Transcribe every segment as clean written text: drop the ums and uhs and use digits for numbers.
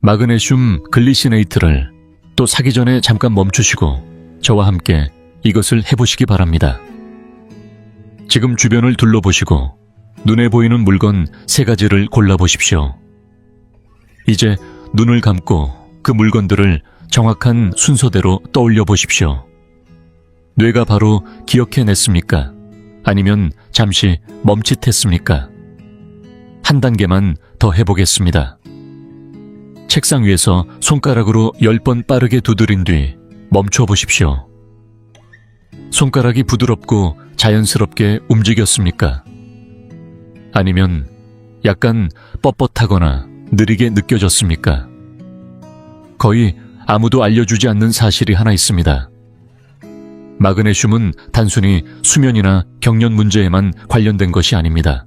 마그네슘 글리시네이트를 또 사기 전에 잠깐 멈추시고 저와 함께 이것을 해보시기 바랍니다. 지금 주변을 둘러보시고 눈에 보이는 물건 3가지를 골라보십시오. 이제 눈을 감고 그 물건들을 정확한 순서대로 떠올려 보십시오. 뇌가 바로 기억해냈습니까? 아니면 잠시 멈칫했습니까? 한 단계만 더 해보겠습니다. 책상 위에서 손가락으로 10번 빠르게 두드린 뒤 멈춰 보십시오. 손가락이 부드럽고 자연스럽게 움직였습니까? 아니면 약간 뻣뻣하거나 느리게 느껴졌습니까? 거의 아무도 알려주지 않는 사실이 하나 있습니다. 마그네슘은 단순히 수면이나 경련 문제에만 관련된 것이 아닙니다.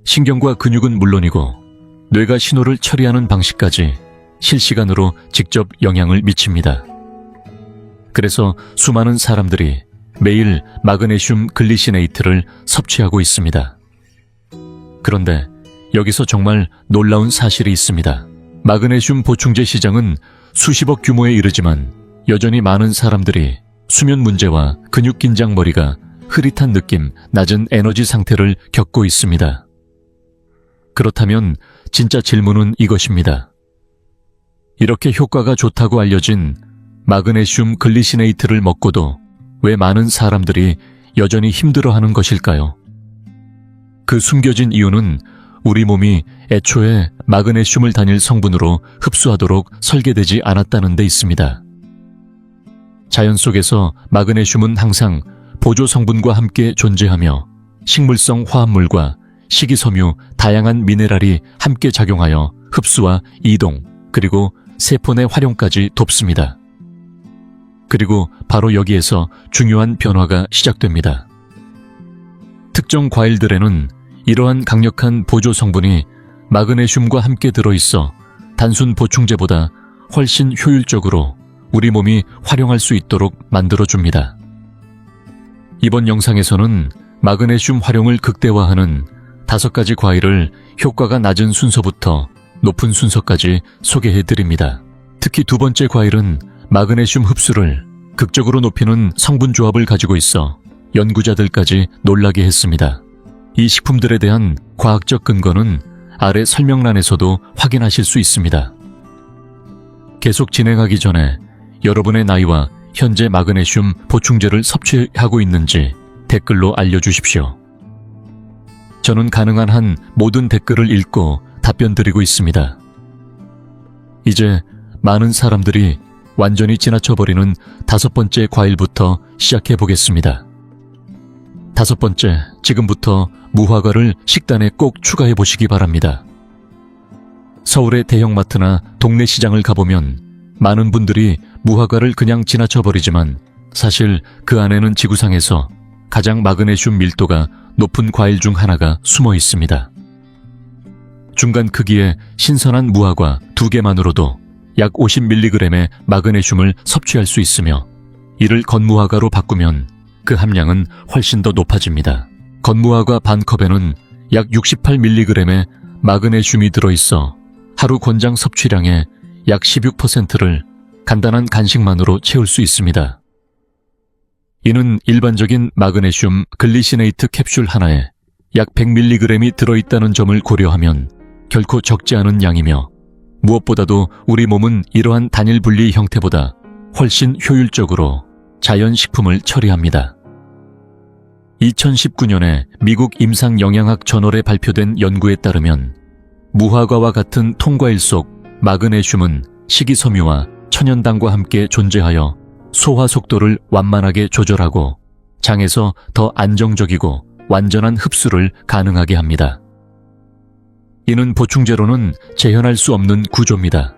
신경과 근육은 물론이고 뇌가 신호를 처리하는 방식까지 실시간으로 직접 영향을 미칩니다. 그래서 수많은 사람들이 매일 마그네슘 글리시네이트를 섭취하고 있습니다. 그런데 여기서 정말 놀라운 사실이 있습니다. 마그네슘 보충제 시장은 수십억 규모에 이르지만 여전히 많은 사람들이 수면 문제와 근육 긴장머리가 흐릿한 느낌, 낮은 에너지 상태를 겪고 있습니다. 그렇다면 진짜 질문은 이것입니다. 이렇게 효과가 좋다고 알려진 마그네슘 글리시네이트를 먹고도 왜 많은 사람들이 여전히 힘들어하는 것일까요? 그 숨겨진 이유는 우리 몸이 애초에 마그네슘을 단일 성분으로 흡수하도록 설계되지 않았다는 데 있습니다. 자연 속에서 마그네슘은 항상 보조 성분과 함께 존재하며 식물성 화합물과 식이섬유, 다양한 미네랄이 함께 작용하여 흡수와 이동, 그리고 세포 내 활용까지 돕습니다. 그리고 바로 여기에서 중요한 변화가 시작됩니다. 특정 과일들에는 이러한 강력한 보조 성분이 마그네슘과 함께 들어있어 단순 보충제보다 훨씬 효율적으로 우리 몸이 활용할 수 있도록 만들어줍니다. 이번 영상에서는 마그네슘 활용을 극대화하는 5가지 과일을 효과가 낮은 순서부터 높은 순서까지 소개해드립니다. 특히 2번째 과일은 마그네슘 흡수를 극적으로 높이는 성분 조합을 가지고 있어 연구자들까지 놀라게 했습니다. 이 식품들에 대한 과학적 근거는 아래 설명란에서도 확인하실 수 있습니다. 계속 진행하기 전에 여러분의 나이와 현재 마그네슘 보충제를 섭취하고 있는지 댓글로 알려주십시오. 저는 가능한 한 모든 댓글을 읽고 답변 드리고 있습니다. 이제 많은 사람들이 완전히 지나쳐버리는 5번째 과일부터 시작해 보겠습니다. 5번째, 지금부터 무화과를 식단에 꼭 추가해 보시기 바랍니다. 서울의 대형마트나 동네 시장을 가보면 많은 분들이 무화과를 그냥 지나쳐버리지만 사실 그 안에는 지구상에서 가장 마그네슘 밀도가 높은 과일 중 하나가 숨어 있습니다. 중간 크기의 신선한 무화과 2개만으로도 약 50mg의 마그네슘을 섭취할 수 있으며 이를 건무화과로 바꾸면 그 함량은 훨씬 더 높아집니다. 건무화과 반컵에는 약 68mg의 마그네슘이 들어있어 하루 권장 섭취량의 약 16%를 간단한 간식만으로 채울 수 있습니다. 이는 일반적인 마그네슘 글리시네이트 캡슐 하나에 약 100mg이 들어있다는 점을 고려하면 결코 적지 않은 양이며 무엇보다도 우리 몸은 이러한 단일 분리 형태보다 훨씬 효율적으로 자연식품을 처리합니다. 2019년에 미국 임상영양학 저널에 발표된 연구에 따르면 무화과와 같은 통과일 속 마그네슘은 식이섬유와 천연당과 함께 존재하여 소화 속도를 완만하게 조절하고 장에서 더 안정적이고 완전한 흡수를 가능하게 합니다. 이는 보충제로는 재현할 수 없는 구조입니다.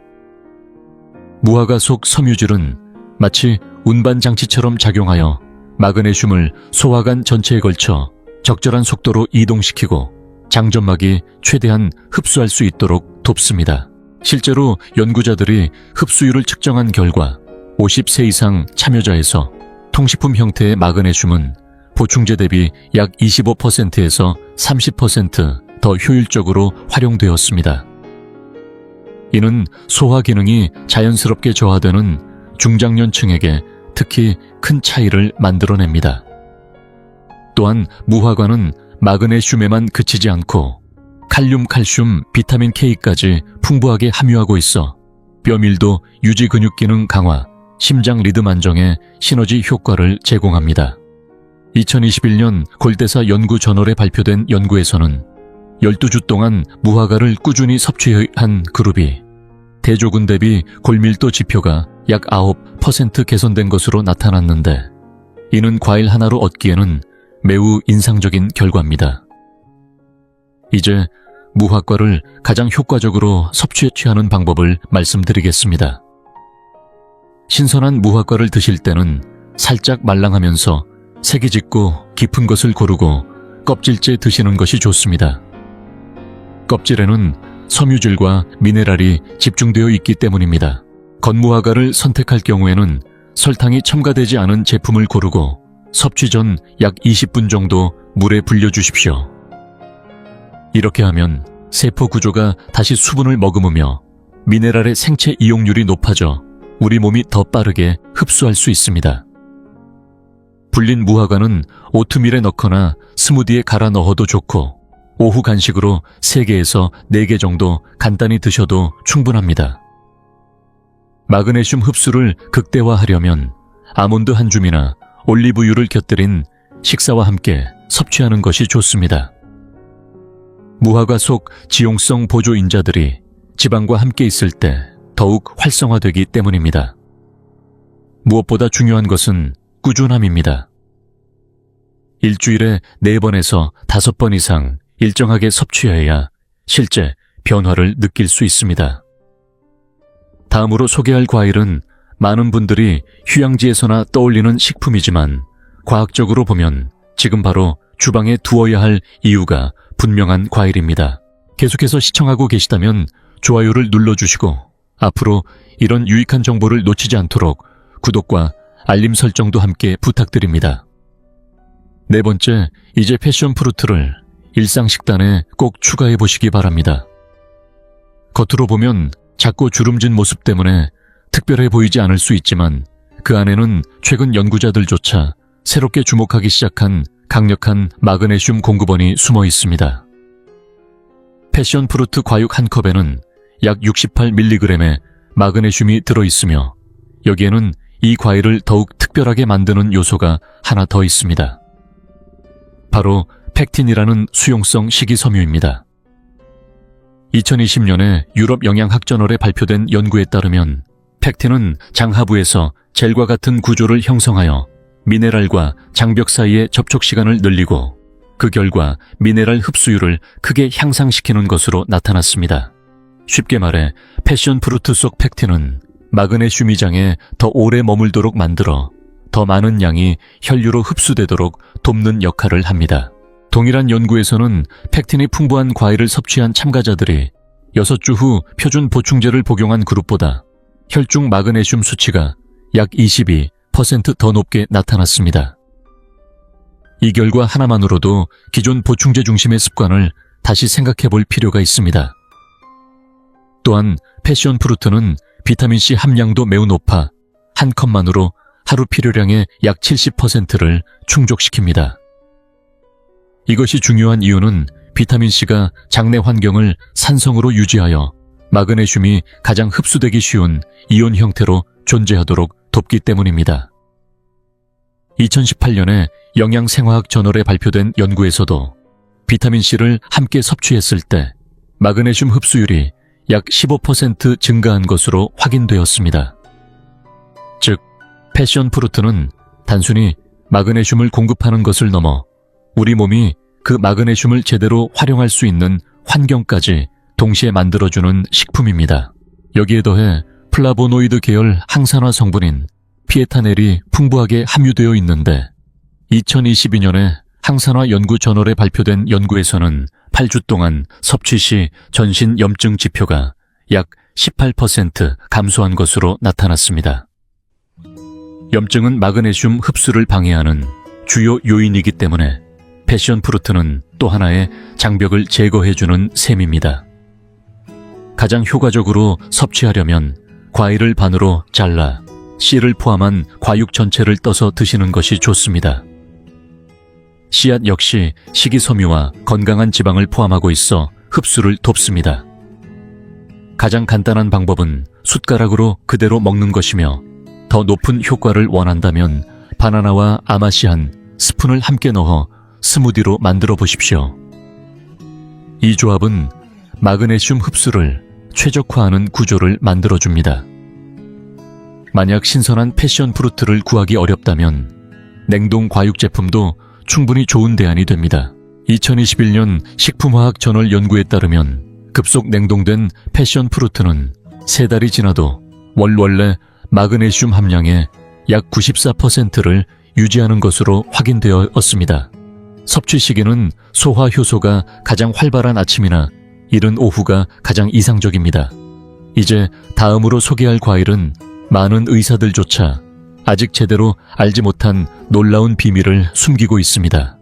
무화과 속 섬유질은 마치 운반장치처럼 작용하여 마그네슘을 소화관 전체에 걸쳐 적절한 속도로 이동시키고 장점막이 최대한 흡수할 수 있도록 돕습니다. 실제로 연구자들이 흡수율을 측정한 결과 50세 이상 참여자에서 통식품 형태의 마그네슘은 보충제 대비 약 25%에서 30% 더 효율적으로 활용되었습니다. 이는 소화 기능이 자연스럽게 저하되는 중장년층에게 특히 큰 차이를 만들어냅니다. 또한 무화과는 마그네슘에만 그치지 않고 칼륨, 칼슘, 비타민 K까지 풍부하게 함유하고 있어 뼈밀도, 유지 근육 기능 강화, 심장 리듬 안정에 시너지 효과를 제공합니다. 2021년 골대사 연구 저널에 발표된 연구에서는 12주 동안 무화과를 꾸준히 섭취한 그룹이 대조군 대비 골밀도 지표가 약 9% 개선된 것으로 나타났는데, 이는 과일 하나로 얻기에는 매우 인상적인 결과입니다. 이제 무화과를 가장 효과적으로 섭취에 취하는 방법을 말씀드리겠습니다. 신선한 무화과를 드실 때는 살짝 말랑하면서 색이 짙고 깊은 것을 고르고 껍질째 드시는 것이 좋습니다. 껍질에는 섬유질과 미네랄이 집중되어 있기 때문입니다. 건무화과를 선택할 경우에는 설탕이 첨가되지 않은 제품을 고르고 섭취 전 약 20분 정도 물에 불려주십시오. 이렇게 하면 세포 구조가 다시 수분을 머금으며 미네랄의 생체 이용률이 높아져 우리 몸이 더 빠르게 흡수할 수 있습니다. 불린 무화과는 오트밀에 넣거나 스무디에 갈아 넣어도 좋고, 오후 간식으로 3개에서 4개 정도 간단히 드셔도 충분합니다. 마그네슘 흡수를 극대화하려면 아몬드 한 줌이나 올리브유를 곁들인 식사와 함께 섭취하는 것이 좋습니다. 무화과 속 지용성 보조인자들이 지방과 함께 있을 때 더욱 활성화되기 때문입니다. 무엇보다 중요한 것은 꾸준함입니다. 일주일에 4번에서 5번 이상 일정하게 섭취해야 실제 변화를 느낄 수 있습니다. 다음으로 소개할 과일은 많은 분들이 휴양지에서나 떠올리는 식품이지만 과학적으로 보면 지금 바로 주방에 두어야 할 이유가 분명한 과일입니다. 계속해서 시청하고 계시다면 좋아요를 눌러주시고 앞으로 이런 유익한 정보를 놓치지 않도록 구독과 알림 설정도 함께 부탁드립니다. 4번째, 이제 패션프루트를 일상 식단에 꼭 추가해 보시기 바랍니다. 겉으로 보면 작고 주름진 모습 때문에 특별해 보이지 않을 수 있지만 그 안에는 최근 연구자들조차 새롭게 주목하기 시작한 강력한 마그네슘 공급원이 숨어 있습니다. 패션프루트 과육 한 컵에는 약 68mg의 마그네슘이 들어있으며 여기에는 이 과일을 더욱 특별하게 만드는 요소가 하나 더 있습니다. 바로 팩틴이라는 수용성 식이섬유입니다. 2020년에 유럽 영양학저널에 발표된 연구에 따르면 팩틴은 장하부에서 젤과 같은 구조를 형성하여 미네랄과 장벽 사이의 접촉 시간을 늘리고 그 결과 미네랄 흡수율을 크게 향상시키는 것으로 나타났습니다. 쉽게 말해 패션프루트 속 팩틴은 마그네슘 위장에 더 오래 머물도록 만들어 더 많은 양이 혈류로 흡수되도록 돕는 역할을 합니다. 동일한 연구에서는 팩틴이 풍부한 과일을 섭취한 참가자들이 6주 후 표준 보충제를 복용한 그룹보다 혈중 마그네슘 수치가 약 22% 더 높게 나타났습니다. 이 결과 하나만으로도 기존 보충제 중심의 습관을 다시 생각해 볼 필요가 있습니다. 또한 패션프루트는 비타민C 함량도 매우 높아 한 컵만으로 하루 필요량의 약 70%를 충족시킵니다. 이것이 중요한 이유는 비타민C가 장내 환경을 산성으로 유지하여 마그네슘이 가장 흡수되기 쉬운 이온 형태로 존재하도록 돕기 때문입니다. 2018년에 영양생화학 저널에 발표된 연구에서도 비타민C를 함께 섭취했을 때 마그네슘 흡수율이 약 15% 증가한 것으로 확인되었습니다. 즉, 패션프루트는 단순히 마그네슘을 공급하는 것을 넘어 우리 몸이 그 마그네슘을 제대로 활용할 수 있는 환경까지 동시에 만들어주는 식품입니다. 여기에 더해 플라보노이드 계열 항산화 성분인 피에타넬이 풍부하게 함유되어 있는데 2022년에 항산화 연구 저널에 발표된 연구에서는 8주 동안 섭취 시 전신 염증 지표가 약 18% 감소한 것으로 나타났습니다. 염증은 마그네슘 흡수를 방해하는 주요 요인이기 때문에 패션프루트는 또 하나의 장벽을 제거해주는 셈입니다. 가장 효과적으로 섭취하려면 과일을 반으로 잘라 씨를 포함한 과육 전체를 떠서 드시는 것이 좋습니다. 씨앗 역시 식이섬유와 건강한 지방을 포함하고 있어 흡수를 돕습니다. 가장 간단한 방법은 숟가락으로 그대로 먹는 것이며 더 높은 효과를 원한다면 바나나와 아마시안, 스푼을 함께 넣어 스무디로 만들어 보십시오. 이 조합은 마그네슘 흡수를 최적화하는 구조를 만들어줍니다. 만약 신선한 패션 프루트를 구하기 어렵다면 냉동 과육 제품도 충분히 좋은 대안이 됩니다. 2021년 식품화학 저널 연구에 따르면 급속 냉동된 패션 프루트는 3달이 지나도 원래 마그네슘 함량의 약 94%를 유지하는 것으로 확인되었습니다. 섭취 시기는 소화 효소가 가장 활발한 아침이나 이른 오후가 가장 이상적입니다. 이제 다음으로 소개할 과일은 많은 의사들조차 아직 제대로 알지 못한 놀라운 비밀을 숨기고 있습니다.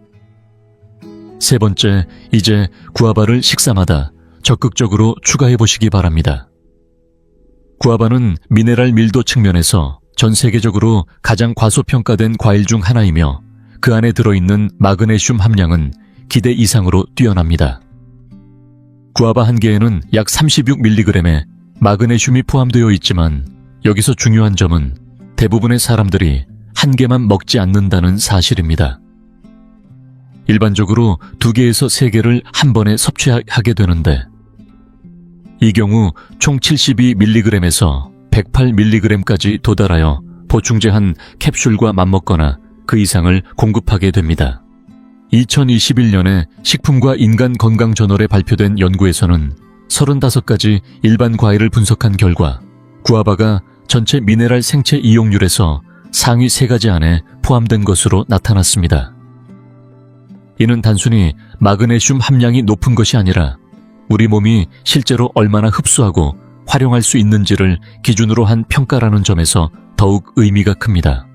세 번째, 이제 구아바를 식사마다 적극적으로 추가해 보시기 바랍니다. 구아바는 미네랄 밀도 측면에서 전 세계적으로 가장 과소평가된 과일 중 하나이며 그 안에 들어있는 마그네슘 함량은 기대 이상으로 뛰어납니다. 구아바 한 개에는 약 36mg의 마그네슘이 포함되어 있지만 여기서 중요한 점은 대부분의 사람들이 한 개만 먹지 않는다는 사실입니다. 일반적으로 2개에서 3개를 한 번에 섭취하게 되는데 이 경우 총 72mg에서 108mg까지 도달하여 보충제 한 캡슐과 맞먹거나 그 이상을 공급하게 됩니다. 2021년에 식품과 인간 건강 저널에 발표된 연구에서는 35가지 일반 과일을 분석한 결과 구아바가 전체 미네랄 생체 이용률에서 상위 3가지 안에 포함된 것으로 나타났습니다. 이는 단순히 마그네슘 함량이 높은 것이 아니라 우리 몸이 실제로 얼마나 흡수하고 활용할 수 있는지를 기준으로 한 평가라는 점에서 더욱 의미가 큽니다.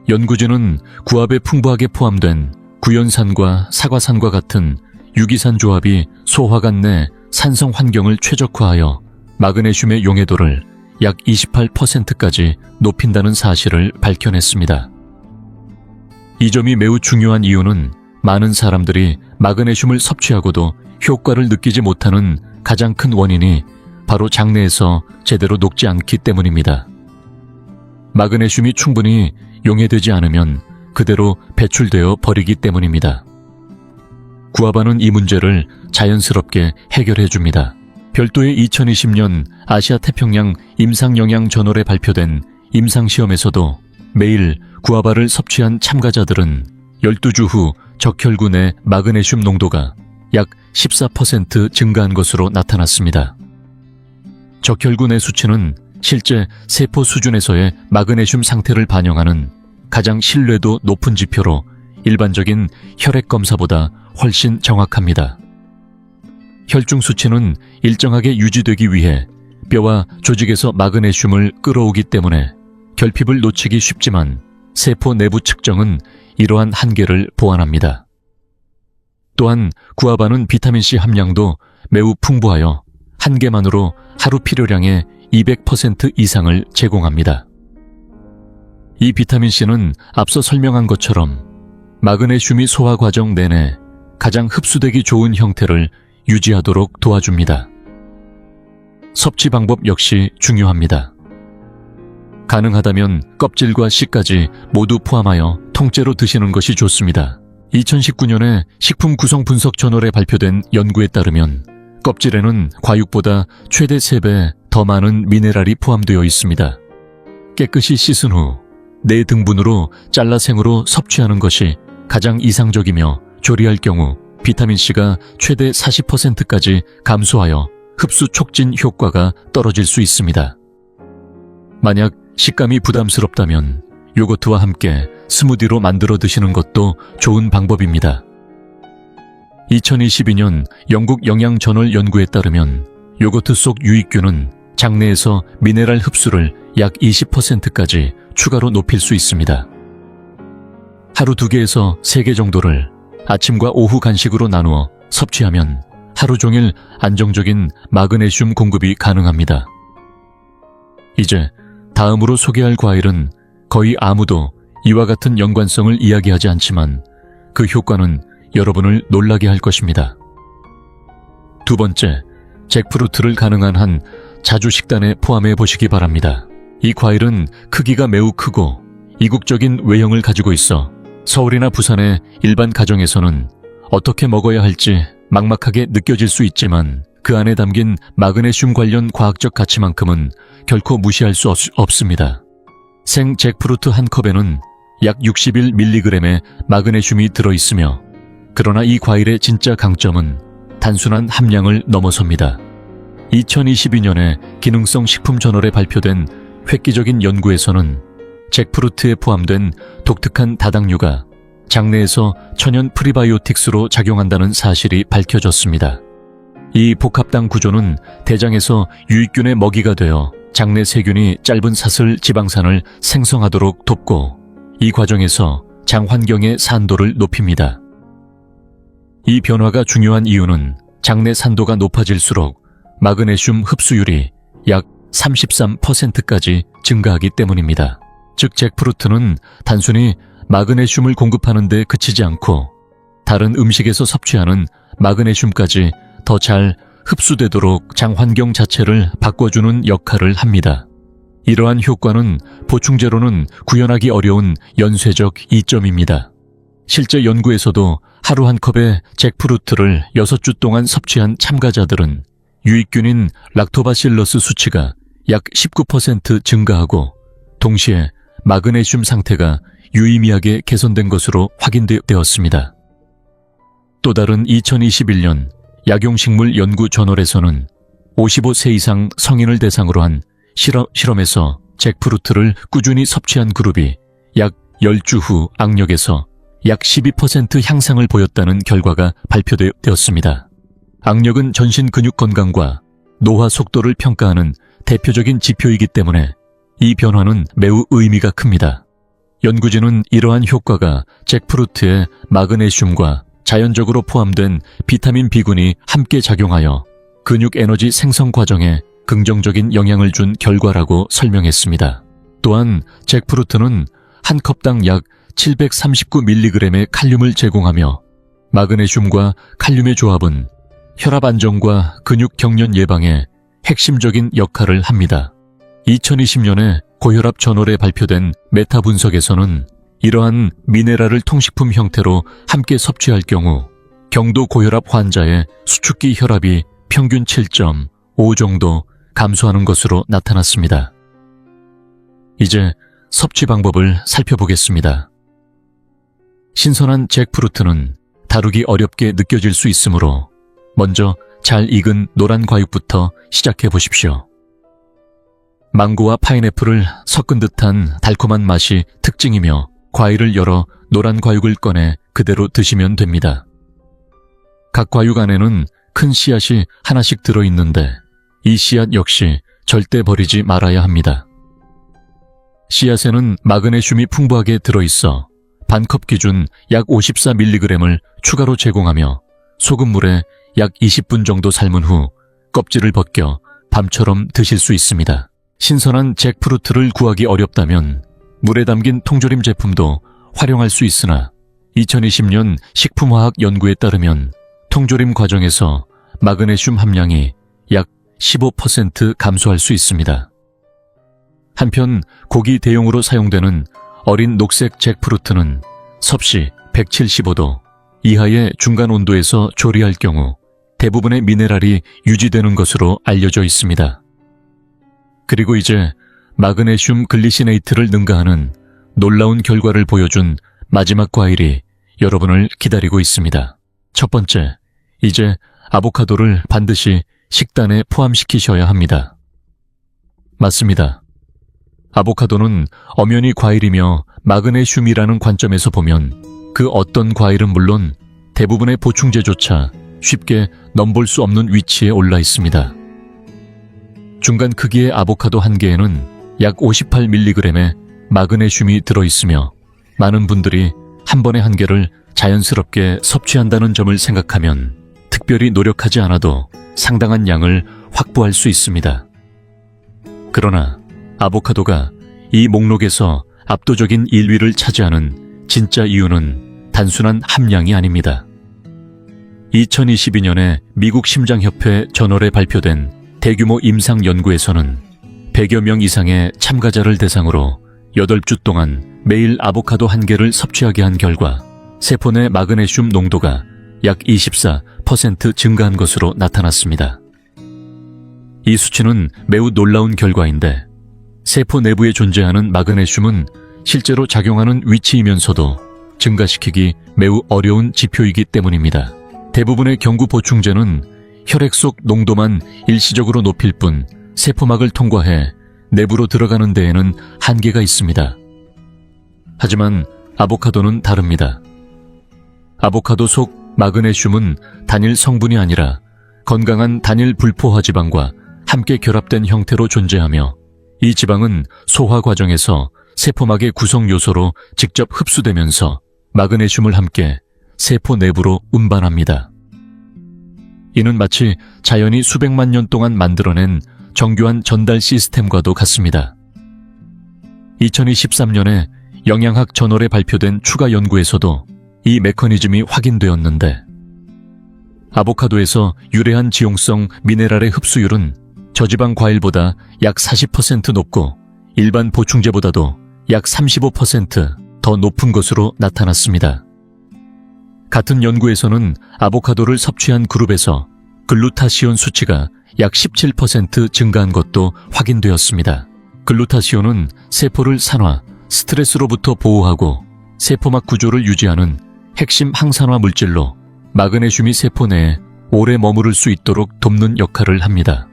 연구진은 구압에 풍부하게 포함된 구연산과 사과산과 같은 유기산 조합이 소화관 내 산성 환경을 최적화하여 마그네슘의 용해도를 약 28%까지 높인다는 사실을 밝혀냈습니다. 이 점이 매우 중요한 이유는 많은 사람들이 마그네슘을 섭취하고도 효과를 느끼지 못하는 가장 큰 원인이 바로 장내에서 제대로 녹지 않기 때문입니다. 마그네슘이 충분히 용해되지 않으면 그대로 배출되어 버리기 때문입니다. 구아바는 이 문제를 자연스럽게 해결해 줍니다. 별도의 2020년 아시아 태평양 임상영양 저널에 발표된 임상시험에서도 매일 구아바를 섭취한 참가자들은 12주 후 적혈구 내 마그네슘 농도가 약 14% 증가한 것으로 나타났습니다. 적혈구 내 수치는 실제 세포 수준에서의 마그네슘 상태를 반영하는 가장 신뢰도 높은 지표로 일반적인 혈액 검사보다 훨씬 정확합니다. 혈중 수치는 일정하게 유지되기 위해 뼈와 조직에서 마그네슘을 끌어오기 때문에 결핍을 놓치기 쉽지만 세포 내부 측정은 이러한 한계를 보완합니다. 또한 구아바는 비타민C 함량도 매우 풍부하여 한 개만으로 하루 필요량의 200% 이상을 제공합니다. 이 비타민C는 앞서 설명한 것처럼 마그네슘이 소화 과정 내내 가장 흡수되기 좋은 형태를 유지하도록 도와줍니다. 섭취 방법 역시 중요합니다. 가능하다면 껍질과 씨까지 모두 포함하여 통째로 드시는 것이 좋습니다. 2019년에 식품 구성 분석 저널에 발표된 연구에 따르면 껍질에는 과육보다 최대 3배 더 많은 미네랄이 포함되어 있습니다. 깨끗이 씻은 후 4등분으로 잘라 생으로 섭취하는 것이 가장 이상적이며 조리할 경우 비타민C가 최대 40%까지 감소하여 흡수 촉진 효과가 떨어질 수 있습니다. 만약 식감이 부담스럽다면 요거트와 함께 스무디로 만들어 드시는 것도 좋은 방법입니다. 2022년 영국 영양 저널 연구에 따르면 요거트 속 유익균은 장내에서 미네랄 흡수를 약 20%까지 추가로 높일 수 있습니다. 하루 2개에서 3개 정도를 아침과 오후 간식으로 나누어 섭취하면 하루 종일 안정적인 마그네슘 공급이 가능합니다. 이제 다음으로 소개할 과일은 거의 아무도 이와 같은 연관성을 이야기하지 않지만 그 효과는 여러분을 놀라게 할 것입니다. 두 번째, 잭프루트를 가능한 한 자주 식단에 포함해 보시기 바랍니다. 이 과일은 크기가 매우 크고 이국적인 외형을 가지고 있어 서울이나 부산의 일반 가정에서는 어떻게 먹어야 할지 막막하게 느껴질 수 있지만 그 안에 담긴 마그네슘 관련 과학적 가치만큼은 결코 무시할 수 없습니다. 생 잭프루트 한 컵에는 약 61mg의 마그네슘이 들어있으며 그러나 이 과일의 진짜 강점은 단순한 함량을 넘어섭니다. 2022년에 기능성 식품 저널에 발표된 획기적인 연구에서는 잭프루트에 포함된 독특한 다당류가 장내에서 천연 프리바이오틱스로 작용한다는 사실이 밝혀졌습니다. 이 복합당 구조는 대장에서 유익균의 먹이가 되어 장내 세균이 짧은 사슬 지방산을 생성하도록 돕고 이 과정에서 장 환경의 산도를 높입니다. 이 변화가 중요한 이유는 장내 산도가 높아질수록 마그네슘 흡수율이 약 33%까지 증가하기 때문입니다. 즉 잭프루트는 단순히 마그네슘을 공급하는 데 그치지 않고 다른 음식에서 섭취하는 마그네슘까지 더 잘 흡수되도록 장 환경 자체를 바꿔주는 역할을 합니다. 이러한 효과는 보충제로는 구현하기 어려운 연쇄적 이점입니다. 실제 연구에서도 하루 한 컵의 잭프루트를 6주 동안 섭취한 참가자들은 유익균인 락토바실러스 수치가 약 19% 증가하고 동시에 마그네슘 상태가 유의미하게 개선된 것으로 확인되었습니다. 또 다른 2021년 약용식물 연구 저널에서는 55세 이상 성인을 대상으로 한 실험에서 잭프루트를 꾸준히 섭취한 그룹이 약 10주 후 악력에서 약 12% 향상을 보였다는 결과가 발표되었습니다. 악력은 전신 근육 건강과 노화 속도를 평가하는 대표적인 지표이기 때문에 이 변화는 매우 의미가 큽니다. 연구진은 이러한 효과가 잭프루트의 마그네슘과 자연적으로 포함된 비타민 B군이 함께 작용하여 근육 에너지 생성 과정에 긍정적인 영향을 준 결과라고 설명했습니다. 또한 잭프루트는 한 컵당 약 739mg의 칼륨을 제공하며 마그네슘과 칼륨의 조합은 혈압 안정과 근육 경련 예방에 핵심적인 역할을 합니다. 2020년에 고혈압 저널에 발표된 메타 분석에서는 이러한 미네랄을 통식품 형태로 함께 섭취할 경우 경도 고혈압 환자의 수축기 혈압이 평균 7.5 정도 감소하는 것으로 나타났습니다. 이제 섭취 방법을 살펴보겠습니다. 신선한 잭프루트는 다루기 어렵게 느껴질 수 있으므로 먼저 잘 익은 노란 과육부터 시작해 보십시오. 망고와 파인애플을 섞은 듯한 달콤한 맛이 특징이며 과일을 열어 노란 과육을 꺼내 그대로 드시면 됩니다. 각 과육 안에는 큰 씨앗이 하나씩 들어있는데 이 씨앗 역시 절대 버리지 말아야 합니다. 씨앗에는 마그네슘이 풍부하게 들어있어 반컵 기준 약 54mg을 추가로 제공하며 소금물에 약 20분 정도 삶은 후 껍질을 벗겨 밤처럼 드실 수 있습니다. 신선한 잭프루트를 구하기 어렵다면 물에 담긴 통조림 제품도 활용할 수 있으나 2020년 식품화학 연구에 따르면 통조림 과정에서 마그네슘 함량이 약 15% 감소할 수 있습니다. 한편 고기 대용으로 사용되는 어린 녹색 잭프루트는 섭씨 175도 이하의 중간 온도에서 조리할 경우 대부분의 미네랄이 유지되는 것으로 알려져 있습니다. 그리고 이제 마그네슘 글리시네이트를 능가하는 놀라운 결과를 보여준 마지막 과일이 여러분을 기다리고 있습니다. 첫 번째, 이제 아보카도를 반드시 식단에 포함시키셔야 합니다. 맞습니다. 아보카도는 엄연히 과일이며 마그네슘이라는 관점에서 보면 그 어떤 과일은 물론 대부분의 보충제조차 쉽게 넘볼 수 없는 위치에 올라 있습니다. 중간 크기의 아보카도 한 개에는 약 58mg의 마그네슘이 들어있으며 많은 분들이 한 번에 한 개를 자연스럽게 섭취한다는 점을 생각하면 특별히 노력하지 않아도 상당한 양을 확보할 수 있습니다. 그러나 아보카도가 이 목록에서 압도적인 1위를 차지하는 진짜 이유는 단순한 함량이 아닙니다. 2022년에 미국 심장협회 저널에 발표된 대규모 임상 연구에서는 100여 명 이상의 참가자를 대상으로 8주 동안 매일 아보카도 1개를 섭취하게 한 결과 세포 내 마그네슘 농도가 약 24% 증가한 것으로 나타났습니다. 이 수치는 매우 놀라운 결과인데 세포 내부에 존재하는 마그네슘은 실제로 작용하는 위치이면서도 증가시키기 매우 어려운 지표이기 때문입니다. 대부분의 경구 보충제는 혈액 속 농도만 일시적으로 높일 뿐 세포막을 통과해 내부로 들어가는 데에는 한계가 있습니다. 하지만 아보카도는 다릅니다. 아보카도 속 마그네슘은 단일 성분이 아니라 건강한 단일 불포화 지방과 함께 결합된 형태로 존재하며 이 지방은 소화 과정에서 세포막의 구성 요소로 직접 흡수되면서 마그네슘을 함께 세포 내부로 운반합니다. 이는 마치 자연이 수백만 년 동안 만들어낸 정교한 전달 시스템과도 같습니다. 2023년에 영양학 저널에 발표된 추가 연구에서도 이 메커니즘이 확인되었는데 아보카도에서 유래한 지용성 미네랄의 흡수율은 저지방 과일보다 약 40% 높고 일반 보충제보다도 약 35% 높은 것으로 나타났습니다. 같은 연구에서는 아보카도를 섭취한 그룹에서 글루타시온 수치가 약 17% 증가한 것도 확인되었습니다. 글루타시온은 세포를 산화, 스트레스로부터 보호하고 세포막 구조를 유지하는 핵심 항산화 물질로 마그네슘이 세포 내에 오래 머무를 수 있도록 돕는 역할을 합니다.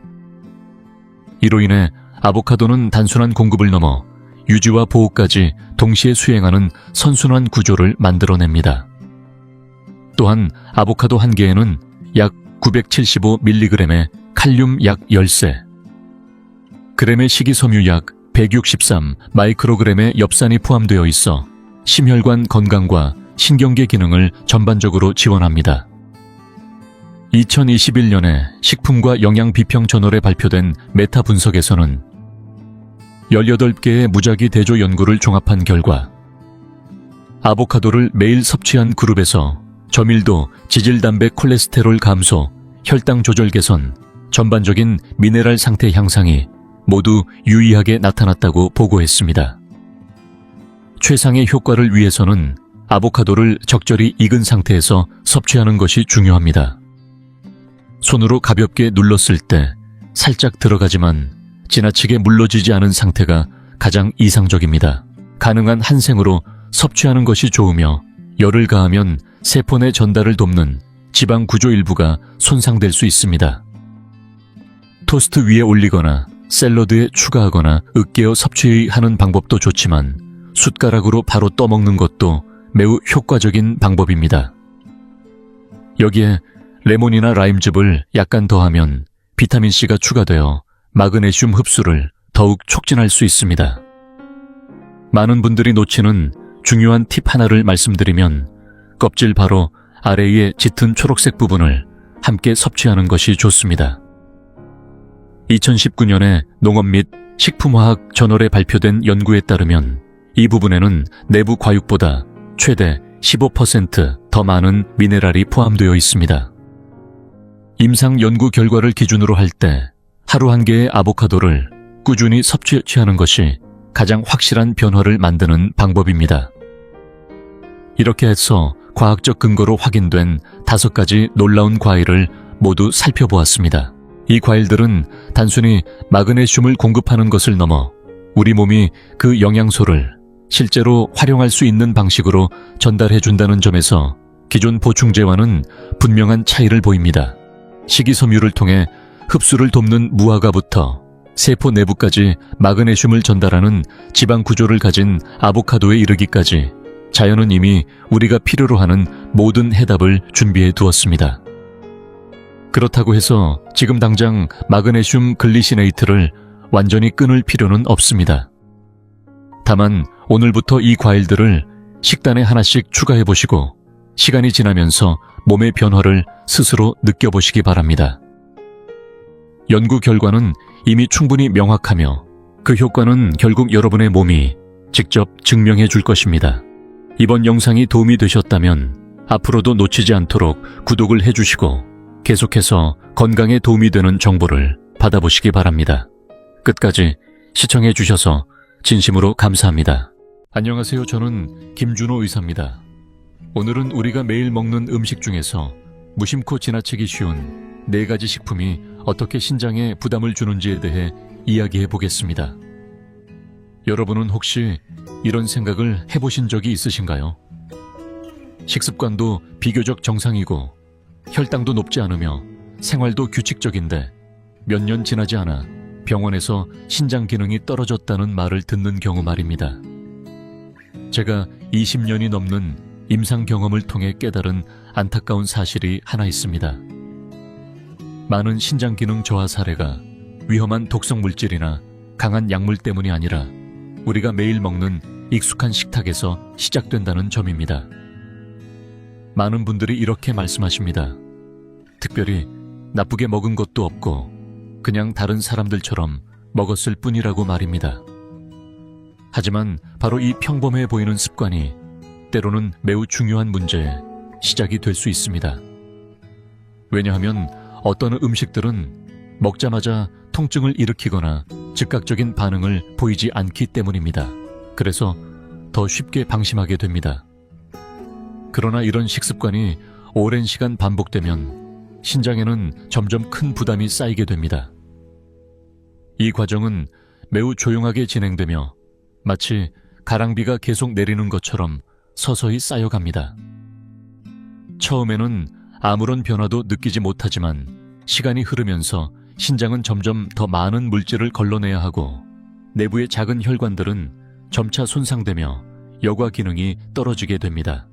이로 인해 아보카도는 단순한 공급을 넘어 유지와 보호까지 동시에 수행하는 선순환 구조를 만들어냅니다. 또한 아보카도 1개에는 약 975mg의 칼륨 약 13, g의 식이섬유 약 163 마이크로그램의 엽산이 포함되어 있어 심혈관 건강과 신경계 기능을 전반적으로 지원합니다. 2021년에 식품과 영양 비평 저널에 발표된 메타 분석에서는 18개의 무작위 대조 연구를 종합한 결과 아보카도를 매일 섭취한 그룹에서 저밀도, 지질단백 콜레스테롤 감소, 혈당 조절 개선, 전반적인 미네랄 상태 향상이 모두 유의하게 나타났다고 보고했습니다. 최상의 효과를 위해서는 아보카도를 적절히 익은 상태에서 섭취하는 것이 중요합니다. 손으로 가볍게 눌렀을 때 살짝 들어가지만 지나치게 물러지지 않은 상태가 가장 이상적입니다. 가능한 한생으로 섭취하는 것이 좋으며 열을 가하면 세포 내 전달을 돕는 지방 구조 일부가 손상될 수 있습니다. 토스트 위에 올리거나 샐러드에 추가하거나 으깨어 섭취하는 방법도 좋지만 숟가락으로 바로 떠먹는 것도 매우 효과적인 방법입니다. 여기에 레몬이나 라임즙을 약간 더하면 비타민C가 추가되어 마그네슘 흡수를 더욱 촉진할 수 있습니다. 많은 분들이 놓치는 중요한 팁 하나를 말씀드리면 껍질 바로 아래의 짙은 초록색 부분을 함께 섭취하는 것이 좋습니다. 2019년에 농업 및 식품화학 저널에 발표된 연구에 따르면 이 부분에는 내부 과육보다 최대 15% 많은 미네랄이 포함되어 있습니다. 임상 연구 결과를 기준으로 할 때 하루 1개의 아보카도를 꾸준히 섭취하는 것이 가장 확실한 변화를 만드는 방법입니다. 이렇게 해서 과학적 근거로 확인된 5가지 놀라운 과일을 모두 살펴보았습니다. 이 과일들은 단순히 마그네슘을 공급하는 것을 넘어 우리 몸이 그 영양소를 실제로 활용할 수 있는 방식으로 전달해 준다는 점에서 기존 보충제와는 분명한 차이를 보입니다. 식이섬유를 통해 흡수를 돕는 무화과부터 세포 내부까지 마그네슘을 전달하는 지방 구조를 가진 아보카도에 이르기까지 자연은 이미 우리가 필요로 하는 모든 해답을 준비해 두었습니다. 그렇다고 해서 지금 당장 마그네슘 글리시네이트를 완전히 끊을 필요는 없습니다. 다만 오늘부터 이 과일들을 식단에 하나씩 추가해 보시고 시간이 지나면서 몸의 변화를 스스로 느껴보시기 바랍니다. 연구 결과는 이미 충분히 명확하며 그 효과는 결국 여러분의 몸이 직접 증명해 줄 것입니다. 이번 영상이 도움이 되셨다면 앞으로도 놓치지 않도록 구독을 해주시고 계속해서 건강에 도움이 되는 정보를 받아보시기 바랍니다. 끝까지 시청해 주셔서 진심으로 감사합니다. 안녕하세요. 저는 김준호 의사입니다. 오늘은 우리가 매일 먹는 음식 중에서 무심코 지나치기 쉬운 4가지 식품이 어떻게 신장에 부담을 주는지에 대해 이야기해 보겠습니다. 여러분은 혹시 이런 생각을 해보신 적이 있으신가요? 식습관도 비교적 정상이고 혈당도 높지 않으며 생활도 규칙적인데 몇 년 지나지 않아 병원에서 신장 기능이 떨어졌다는 말을 듣는 경우 말입니다. 제가 20년이 넘는 임상 경험을 통해 깨달은 안타까운 사실이 하나 있습니다. 많은 신장 기능 저하 사례가 위험한 독성 물질이나 강한 약물 때문이 아니라 우리가 매일 먹는 익숙한 식탁에서 시작된다는 점입니다. 많은 분들이 이렇게 말씀하십니다. 특별히 나쁘게 먹은 것도 없고 그냥 다른 사람들처럼 먹었을 뿐이라고 말입니다. 하지만 바로 이 평범해 보이는 습관이 때로는 매우 중요한 문제의 시작이 될 수 있습니다. 왜냐하면 어떤 음식들은 먹자마자 통증을 일으키거나 즉각적인 반응을 보이지 않기 때문입니다. 그래서 더 쉽게 방심하게 됩니다. 그러나 이런 식습관이 오랜 시간 반복되면 신장에는 점점 큰 부담이 쌓이게 됩니다. 이 과정은 매우 조용하게 진행되며 마치 가랑비가 계속 내리는 것처럼 서서히 쌓여갑니다. 처음에는 아무런 변화도 느끼지 못하지만 시간이 흐르면서 신장은 점점 더 많은 물질을 걸러내야 하고 내부의 작은 혈관들은 점차 손상되며 여과 기능이 떨어지게 됩니다.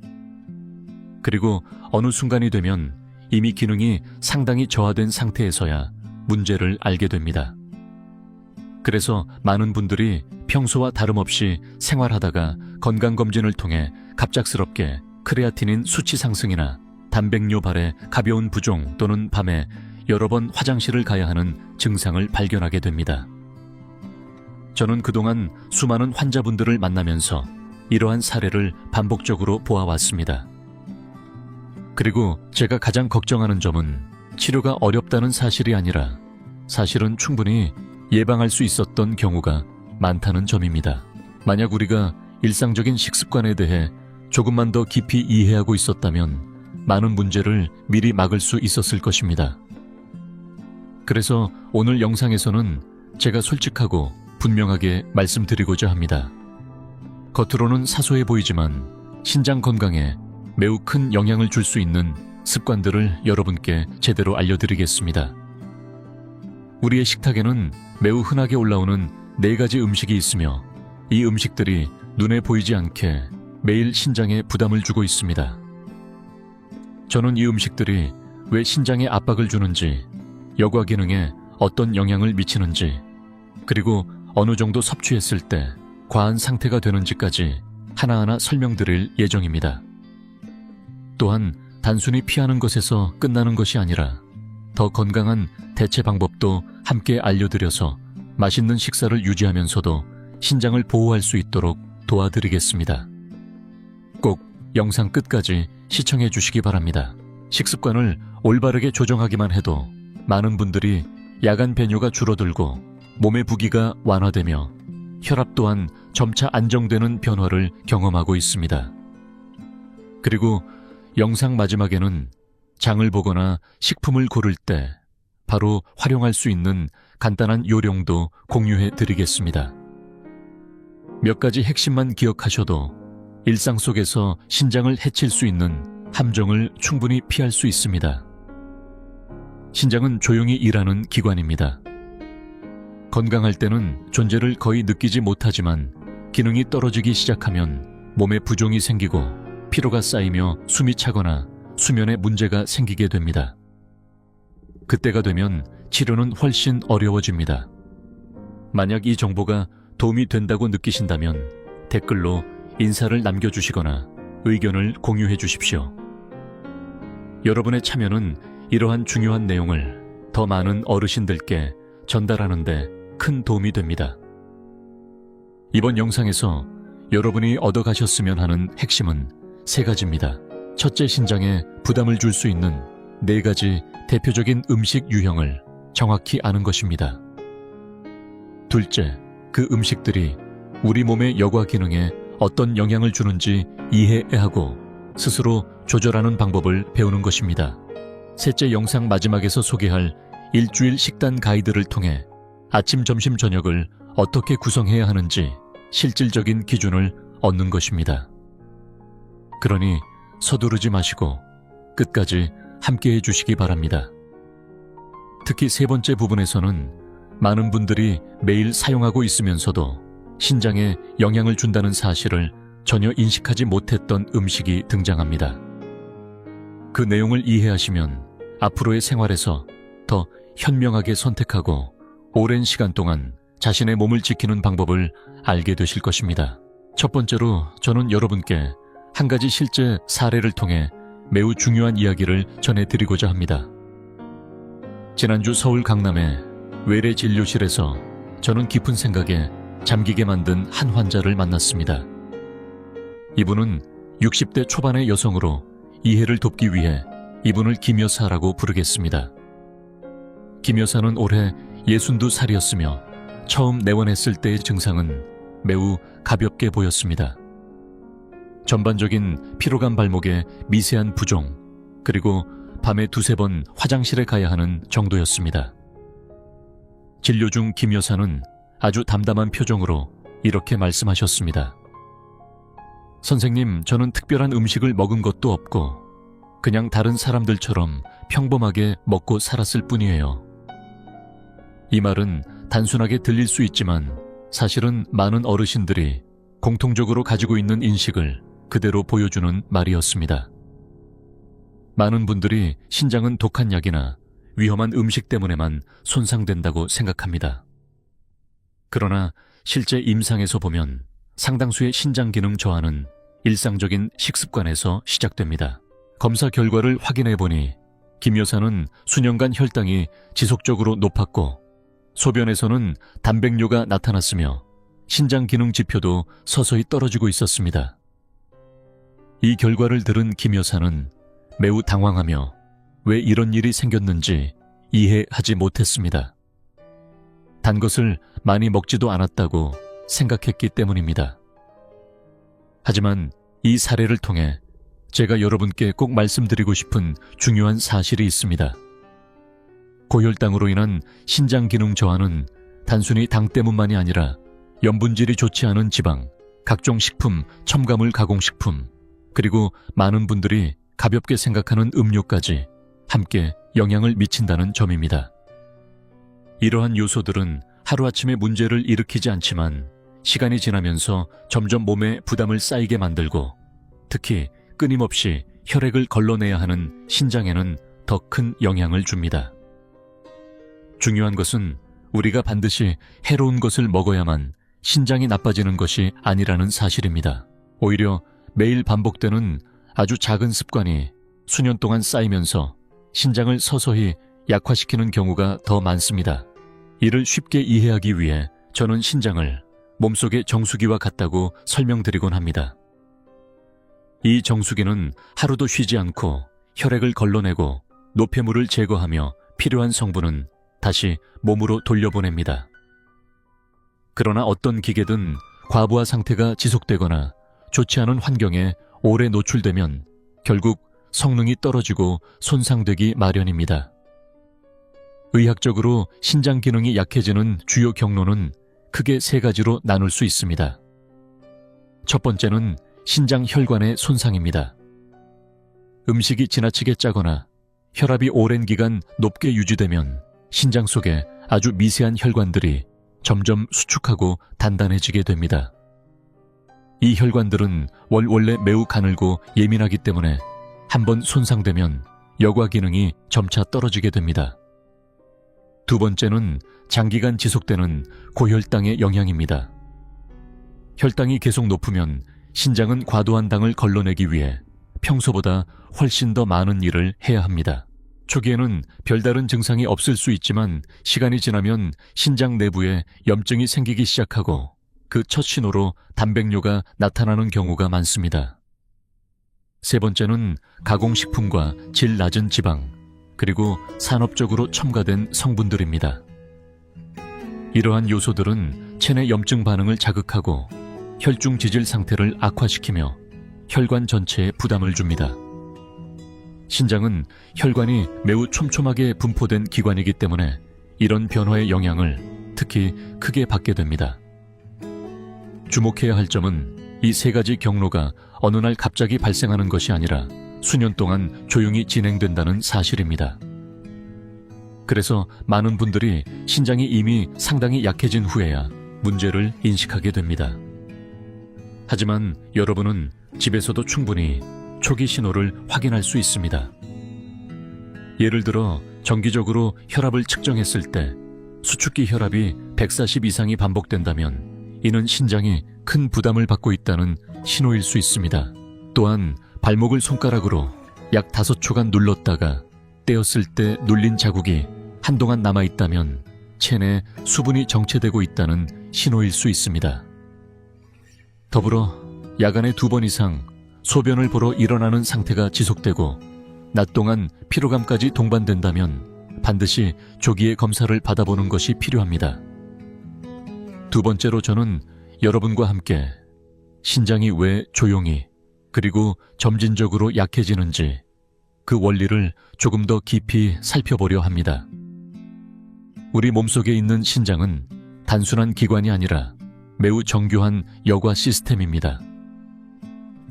그리고 어느 순간이 되면 이미 기능이 상당히 저하된 상태에서야 문제를 알게 됩니다. 그래서 많은 분들이 평소와 다름없이 생활하다가 건강검진을 통해 갑작스럽게 크레아티닌 수치 상승이나 단백뇨 발의 가벼운 부종 또는 밤에 여러 번 화장실을 가야 하는 증상을 발견하게 됩니다. 저는 그동안 수많은 환자분들을 만나면서 이러한 사례를 반복적으로 보아왔습니다. 그리고 제가 가장 걱정하는 점은 치료가 어렵다는 사실이 아니라 사실은 충분히 예방할 수 있었던 경우가 많다는 점입니다. 만약 우리가 일상적인 식습관에 대해 조금만 더 깊이 이해하고 있었다면 많은 문제를 미리 막을 수 있었을 것입니다. 그래서 오늘 영상에서는 제가 솔직하고 분명하게 말씀드리고자 합니다. 겉으로는 사소해 보이지만 신장 건강에 매우 큰 영향을 줄 수 있는 습관들을 여러분께 제대로 알려드리겠습니다. 우리의 식탁에는 매우 흔하게 올라오는 4가지 음식이 있으며 이 음식들이 눈에 보이지 않게 매일 신장에 부담을 주고 있습니다. 저는 이 음식들이 왜 신장에 압박을 주는지, 여과 기능에 어떤 영향을 미치는지, 그리고 어느 정도 섭취했을 때 과한 상태가 되는지까지 하나하나 설명드릴 예정입니다. 또한 단순히 피하는 것에서 끝나는 것이 아니라 더 건강한 대체 방법도 함께 알려드려서 맛있는 식사를 유지하면서도 신장을 보호할 수 있도록 도와드리겠습니다. 꼭 영상 끝까지 시청해 주시기 바랍니다. 식습관을 올바르게 조정하기만 해도 많은 분들이 야간 배뇨가 줄어들고 몸의 부기가 완화되며 혈압 또한 점차 안정되는 변화를 경험하고 있습니다. 그리고 영상 마지막에는 장을 보거나 식품을 고를 때 바로 활용할 수 있는 간단한 요령도 공유해 드리겠습니다. 몇 가지 핵심만 기억하셔도 일상 속에서 신장을 해칠 수 있는 함정을 충분히 피할 수 있습니다. 신장은 조용히 일하는 기관입니다. 건강할 때는 존재를 거의 느끼지 못하지만 기능이 떨어지기 시작하면 몸에 부종이 생기고 피로가 쌓이며 숨이 차거나 수면에 문제가 생기게 됩니다. 그때가 되면 치료는 훨씬 어려워집니다. 만약 이 정보가 도움이 된다고 느끼신다면 댓글로 인사를 남겨주시거나 의견을 공유해 주십시오. 여러분의 참여는 이러한 중요한 내용을 더 많은 어르신들께 전달하는 데 큰 도움이 됩니다. 이번 영상에서 여러분이 얻어가셨으면 하는 핵심은 3가지입니다. 첫째, 신장에 부담을 줄 수 있는 4가지 대표적인 음식 유형을 정확히 아는 것입니다. 둘째, 그 음식들이 우리 몸의 여과 기능에 어떤 영향을 주는지 이해해야 하고 스스로 조절하는 방법을 배우는 것입니다. 셋째, 영상 마지막에서 소개할 일주일 식단 가이드를 통해 아침, 점심, 저녁을 어떻게 구성해야 하는지 실질적인 기준을 얻는 것입니다. 그러니 서두르지 마시고 끝까지 함께 해주시기 바랍니다. 특히 3번째 부분에서는 많은 분들이 매일 사용하고 있으면서도 신장에 영향을 준다는 사실을 전혀 인식하지 못했던 음식이 등장합니다. 그 내용을 이해하시면 앞으로의 생활에서 더 현명하게 선택하고 오랜 시간 동안 자신의 몸을 지키는 방법을 알게 되실 것입니다. 첫 번째로 저는 여러분께 한 가지 실제 사례를 통해 매우 중요한 이야기를 전해드리고자 합니다. 지난주 서울 강남의 외래진료실에서 저는 깊은 생각에 잠기게 만든 한 환자를 만났습니다. 이분은 60대 초반의 여성으로 이해를 돕기 위해 이분을 김 여사라고 부르겠습니다. 김 여사는 올해 62살이었으며 처음 내원했을 때의 증상은 매우 가볍게 보였습니다. 전반적인 피로감, 발목에 미세한 부종, 그리고 밤에 2-3번 화장실에 가야 하는 정도였습니다. 진료 중 김 여사는 아주 담담한 표정으로 이렇게 말씀하셨습니다. 선생님, 저는 특별한 음식을 먹은 것도 없고 그냥 다른 사람들처럼 평범하게 먹고 살았을 뿐이에요. 이 말은 단순하게 들릴 수 있지만 사실은 많은 어르신들이 공통적으로 가지고 있는 인식을 그대로 보여주는 말이었습니다. 많은 분들이 신장은 독한 약이나 위험한 음식 때문에만 손상된다고 생각합니다. 그러나 실제 임상에서 보면 상당수의 신장 기능 저하는 일상적인 식습관에서 시작됩니다. 검사 결과를 확인해 보니 김 여사는 수년간 혈당이 지속적으로 높았고 소변에서는 단백뇨가 나타났으며 신장 기능 지표도 서서히 떨어지고 있었습니다. 이 결과를 들은 김 여사는 매우 당황하며 왜 이런 일이 생겼는지 이해하지 못했습니다. 단 것을 많이 먹지도 않았다고 생각했기 때문입니다. 하지만 이 사례를 통해 제가 여러분께 꼭 말씀드리고 싶은 중요한 사실이 있습니다. 고혈당으로 인한 신장 기능 저하는 단순히 당 때문만이 아니라 염분질이 좋지 않은 지방, 각종 식품, 첨가물 가공식품, 그리고 많은 분들이 가볍게 생각하는 음료까지 함께 영향을 미친다는 점입니다. 이러한 요소들은 하루아침에 문제를 일으키지 않지만 시간이 지나면서 점점 몸에 부담을 쌓이게 만들고 특히 끊임없이 혈액을 걸러내야 하는 신장에는 더 큰 영향을 줍니다. 중요한 것은 우리가 반드시 해로운 것을 먹어야만 신장이 나빠지는 것이 아니라는 사실입니다. 오히려 매일 반복되는 아주 작은 습관이 수년 동안 쌓이면서 신장을 서서히 약화시키는 경우가 더 많습니다. 이를 쉽게 이해하기 위해 저는 신장을 몸속의 정수기와 같다고 설명드리곤 합니다. 이 정수기는 하루도 쉬지 않고 혈액을 걸러내고 노폐물을 제거하며 필요한 성분은 다시 몸으로 돌려보냅니다. 그러나 어떤 기계든 과부하 상태가 지속되거나 좋지 않은 환경에 오래 노출되면 결국 성능이 떨어지고 손상되기 마련입니다. 의학적으로 신장 기능이 약해지는 주요 경로는 크게 3가지로 나눌 수 있습니다. 첫 번째는 신장 혈관의 손상입니다. 음식이 지나치게 짜거나 혈압이 오랜 기간 높게 유지되면 신장 속에 아주 미세한 혈관들이 점점 수축하고 단단해지게 됩니다. 이 혈관들은 원래 매우 가늘고 예민하기 때문에 한번 손상되면 여과 기능이 점차 떨어지게 됩니다. 두 번째는 장기간 지속되는 고혈당의 영향입니다. 혈당이 계속 높으면 신장은 과도한 당을 걸러내기 위해 평소보다 훨씬 더 많은 일을 해야 합니다. 초기에는 별다른 증상이 없을 수 있지만 시간이 지나면 신장 내부에 염증이 생기기 시작하고 그 첫 신호로 단백뇨가 나타나는 경우가 많습니다. 세 번째는 가공식품과 질 낮은 지방, 그리고 산업적으로 첨가된 성분들입니다. 이러한 요소들은 체내 염증 반응을 자극하고 혈중 지질 상태를 악화시키며 혈관 전체에 부담을 줍니다. 신장은 혈관이 매우 촘촘하게 분포된 기관이기 때문에 이런 변화의 영향을 특히 크게 받게 됩니다. 주목해야 할 점은 이 세 가지 경로가 어느 날 갑자기 발생하는 것이 아니라 수년 동안 조용히 진행된다는 사실입니다. 그래서 많은 분들이 신장이 이미 상당히 약해진 후에야 문제를 인식하게 됩니다. 하지만 여러분은 집에서도 충분히 초기 신호를 확인할 수 있습니다. 예를 들어 정기적으로 혈압을 측정했을 때 수축기 혈압이 140 이상이 반복된다면 이는 신장이 큰 부담을 받고 있다는 신호일 수 있습니다. 또한 발목을 손가락으로 약 5초간 눌렀다가 떼었을 때 눌린 자국이 한동안 남아있다면 체내에 수분이 정체되고 있다는 신호일 수 있습니다. 더불어 야간에 2번 이상 소변을 보러 일어나는 상태가 지속되고 낮 동안 피로감까지 동반된다면 반드시 조기에 검사를 받아보는 것이 필요합니다. 두 번째로 저는 여러분과 함께 신장이 왜 조용히 그리고 점진적으로 약해지는지 그 원리를 조금 더 깊이 살펴보려 합니다. 우리 몸속에 있는 신장은 단순한 기관이 아니라 매우 정교한 여과 시스템입니다.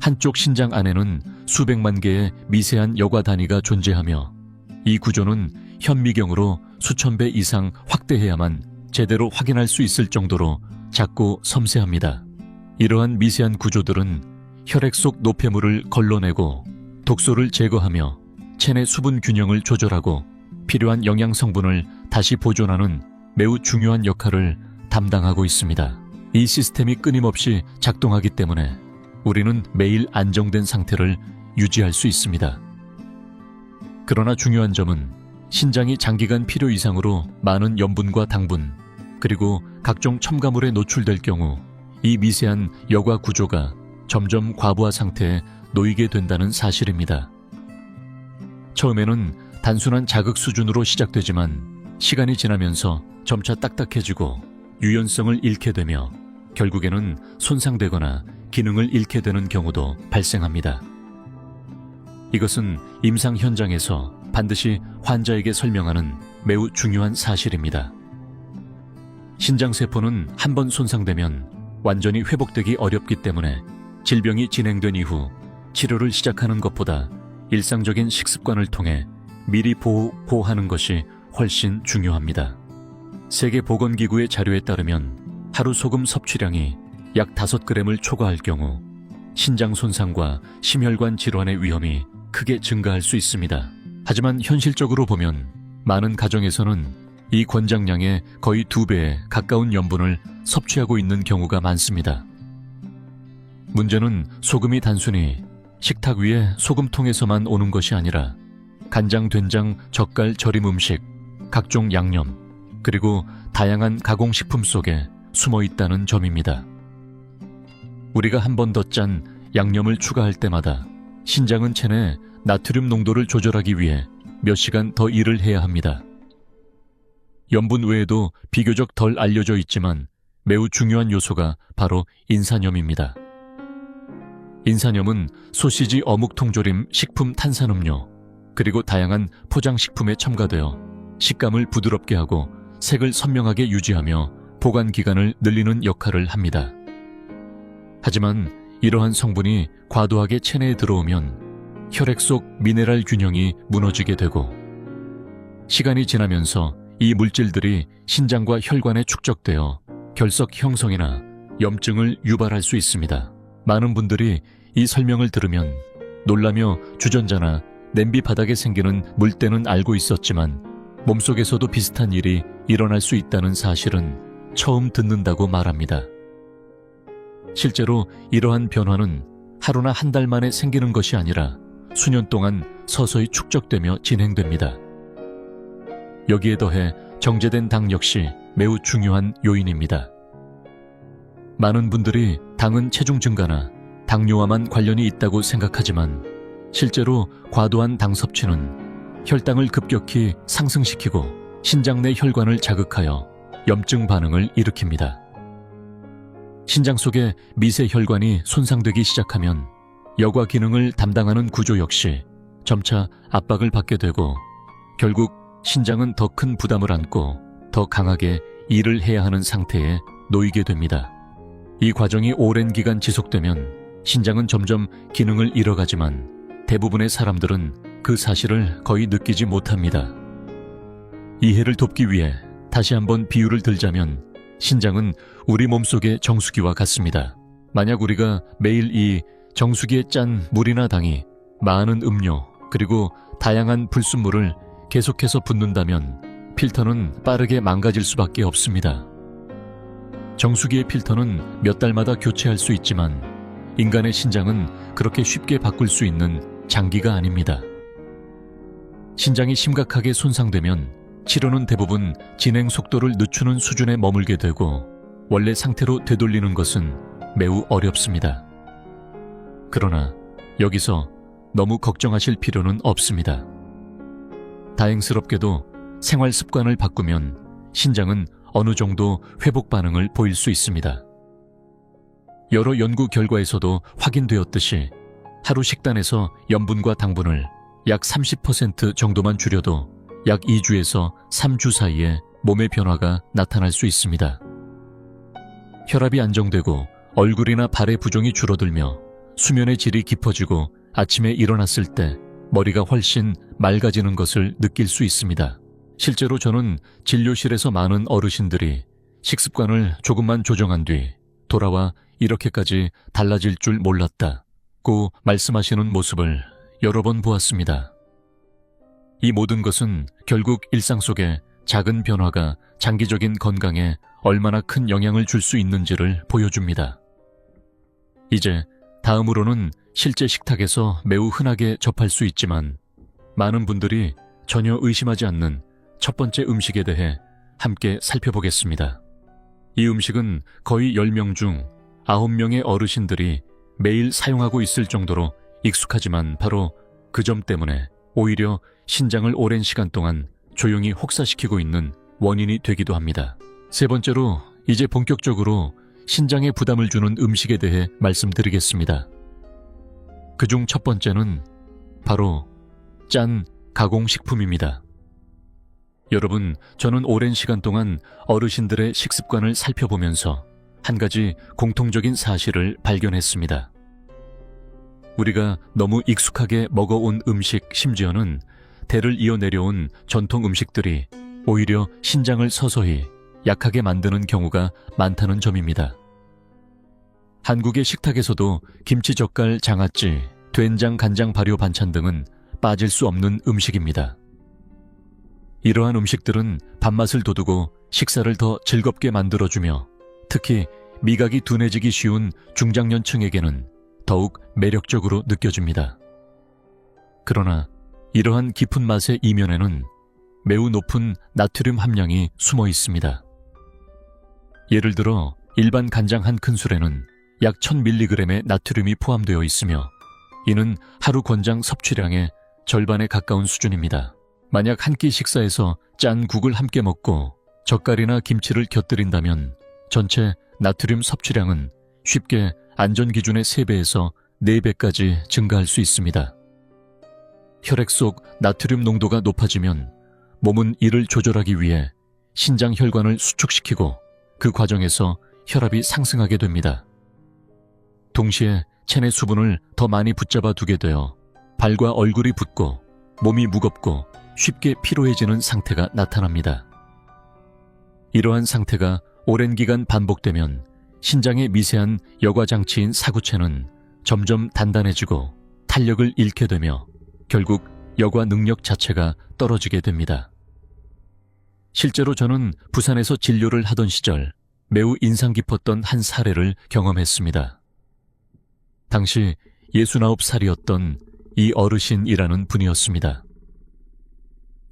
한쪽 신장 안에는 수백만 개의 미세한 여과 단위가 존재하며 이 구조는 현미경으로 수천 배 이상 확대해야만 제대로 확인할 수 있을 정도로 작고 섬세합니다. 이러한 미세한 구조들은 혈액 속 노폐물을 걸러내고 독소를 제거하며 체내 수분 균형을 조절하고 필요한 영양 성분을 다시 보존하는 매우 중요한 역할을 담당하고 있습니다. 이 시스템이 끊임없이 작동하기 때문에 우리는 매일 안정된 상태를 유지할 수 있습니다. 그러나 중요한 점은 신장이 장기간 필요 이상으로 많은 염분과 당분, 그리고 각종 첨가물에 노출될 경우 이 미세한 여과 구조가 점점 과부하 상태에 놓이게 된다는 사실입니다. 처음에는 단순한 자극 수준으로 시작되지만 시간이 지나면서 점차 딱딱해지고 유연성을 잃게 되며 결국에는 손상되거나 기능을 잃게 되는 경우도 발생합니다. 이것은 임상 현장에서 반드시 환자에게 설명하는 매우 중요한 사실입니다. 신장세포는 한번 손상되면 완전히 회복되기 어렵기 때문에 질병이 진행된 이후 치료를 시작하는 것보다 일상적인 식습관을 통해 미리 보호하는 것이 훨씬 중요합니다. 세계보건기구의 자료에 따르면 하루 소금 섭취량이 약 5g을 초과할 경우 신장 손상과 심혈관 질환의 위험이 크게 증가할 수 있습니다. 하지만 현실적으로 보면 많은 가정에서는 이 권장량의 거의 2배에 가까운 염분을 섭취하고 있는 경우가 많습니다. 문제는 소금이 단순히 식탁 위에 소금통에서만 오는 것이 아니라 간장, 된장, 젓갈, 절임 음식, 각종 양념, 그리고 다양한 가공식품 속에 숨어 있다는 점입니다. 우리가 한 번 더 짠 양념을 추가할 때마다 신장은 체내 나트륨 농도를 조절하기 위해 몇 시간 더 일을 해야 합니다. 염분 외에도 비교적 덜 알려져 있지만 매우 중요한 요소가 바로 인산염입니다. 인산염은 소시지, 어묵, 통조림, 식품, 탄산음료, 그리고 다양한 포장식품에 첨가되어 식감을 부드럽게 하고 색을 선명하게 유지하며 보관 기간을 늘리는 역할을 합니다. 하지만 이러한 성분이 과도하게 체내에 들어오면 혈액 속 미네랄 균형이 무너지게 되고 시간이 지나면서 이 물질들이 신장과 혈관에 축적되어 결석 형성이나 염증을 유발할 수 있습니다. 많은 분들이 이 설명을 들으면 놀라며 주전자나 냄비 바닥에 생기는 물때는 알고 있었지만 몸속에서도 비슷한 일이 일어날 수 있다는 사실은 처음 듣는다고 말합니다. 실제로 이러한 변화는 하루나 한 달 만에 생기는 것이 아니라 수년 동안 서서히 축적되며 진행됩니다. 여기에 더해 정제된 당 역시 매우 중요한 요인입니다. 많은 분들이 당은 체중 증가나 당뇨와만 관련이 있다고 생각하지만 실제로 과도한 당 섭취는 혈당을 급격히 상승시키고 신장 내 혈관을 자극하여 염증 반응을 일으킵니다. 신장 속의 미세 혈관이 손상되기 시작하면 여과 기능을 담당하는 구조 역시 점차 압박을 받게 되고 결국 신장은 더 큰 부담을 안고 더 강하게 일을 해야 하는 상태에 놓이게 됩니다. 이 과정이 오랜 기간 지속되면 신장은 점점 기능을 잃어가지만 대부분의 사람들은 그 사실을 거의 느끼지 못합니다. 이해를 돕기 위해 다시 한번 비유를 들자면 신장은 우리 몸속의 정수기와 같습니다. 만약 우리가 매일 이 정수기에 짠 물이나 당이 많은 음료 그리고 다양한 불순물을 계속해서 붓는다면 필터는 빠르게 망가질 수밖에 없습니다. 정수기의 필터는 몇 달마다 교체할 수 있지만 인간의 신장은 그렇게 쉽게 바꿀 수 있는 장기가 아닙니다. 신장이 심각하게 손상되면 치료는 대부분 진행 속도를 늦추는 수준에 머물게 되고 원래 상태로 되돌리는 것은 매우 어렵습니다. 그러나 여기서 너무 걱정하실 필요는 없습니다. 다행스럽게도 생활 습관을 바꾸면 신장은 어느 정도 회복 반응을 보일 수 있습니다. 여러 연구 결과에서도 확인되었듯이 하루 식단에서 염분과 당분을 약 30% 정도만 줄여도 약 2주에서 3주 사이에 몸의 변화가 나타날 수 있습니다. 혈압이 안정되고 얼굴이나 발의 부종이 줄어들며 수면의 질이 깊어지고 아침에 일어났을 때 머리가 훨씬 맑아지는 것을 느낄 수 있습니다. 실제로 저는 진료실에서 많은 어르신들이 식습관을 조금만 조정한 뒤 돌아와 이렇게까지 달라질 줄 몰랐다고 말씀하시는 모습을 여러 번 보았습니다. 이 모든 것은 결국 일상 속에 작은 변화가 장기적인 건강에 얼마나 큰 영향을 줄 수 있는지를 보여줍니다. 이제 다음으로는 실제 식탁에서 매우 흔하게 접할 수 있지만 많은 분들이 전혀 의심하지 않는 첫 번째 음식에 대해 함께 살펴보겠습니다. 이 음식은 거의 10명 중 9명의 어르신들이 매일 사용하고 있을 정도로 익숙하지만 바로 그 점 때문에 오히려 신장을 오랜 시간 동안 조용히 혹사시키고 있는 원인이 되기도 합니다. 세 번째로 이제 본격적으로 신장에 부담을 주는 음식에 대해 말씀드리겠습니다. 그중 첫 번째는 바로 짠 가공식품입니다. 여러분, 저는 오랜 시간 동안 어르신들의 식습관을 살펴보면서 한 가지 공통적인 사실을 발견했습니다. 우리가 너무 익숙하게 먹어온 음식, 심지어는 대를 이어 내려온 전통 음식들이 오히려 신장을 서서히 약하게 만드는 경우가 많다는 점입니다. 한국의 식탁에서도 김치, 젓갈, 장아찌, 된장, 간장, 발효, 반찬 등은 빠질 수 없는 음식입니다. 이러한 음식들은 밥맛을 돋우고 식사를 더 즐겁게 만들어주며 특히 미각이 둔해지기 쉬운 중장년층에게는 더욱 매력적으로 느껴집니다. 그러나 이러한 깊은 맛의 이면에는 매우 높은 나트륨 함량이 숨어 있습니다. 예를 들어 일반 간장 한 큰술에는 약 1000mg의 나트륨이 포함되어 있으며 이는 하루 권장 섭취량의 절반에 가까운 수준입니다. 만약 한 끼 식사에서 짠 국을 함께 먹고 젓갈이나 김치를 곁들인다면 전체 나트륨 섭취량은 쉽게 안전기준의 3배에서 4배까지 증가할 수 있습니다. 혈액 속 나트륨 농도가 높아지면 몸은 이를 조절하기 위해 신장 혈관을 수축시키고 그 과정에서 혈압이 상승하게 됩니다. 동시에 체내 수분을 더 많이 붙잡아 두게 되어 발과 얼굴이 붓고 몸이 무겁고 쉽게 피로해지는 상태가 나타납니다. 이러한 상태가 오랜 기간 반복되면 신장의 미세한 여과장치인 사구체는 점점 단단해지고 탄력을 잃게 되며 결국 여과 능력 자체가 떨어지게 됩니다. 실제로 저는 부산에서 진료를 하던 시절 매우 인상 깊었던 한 사례를 경험했습니다. 당시 69살이었던 이 어르신이라는 분이었습니다.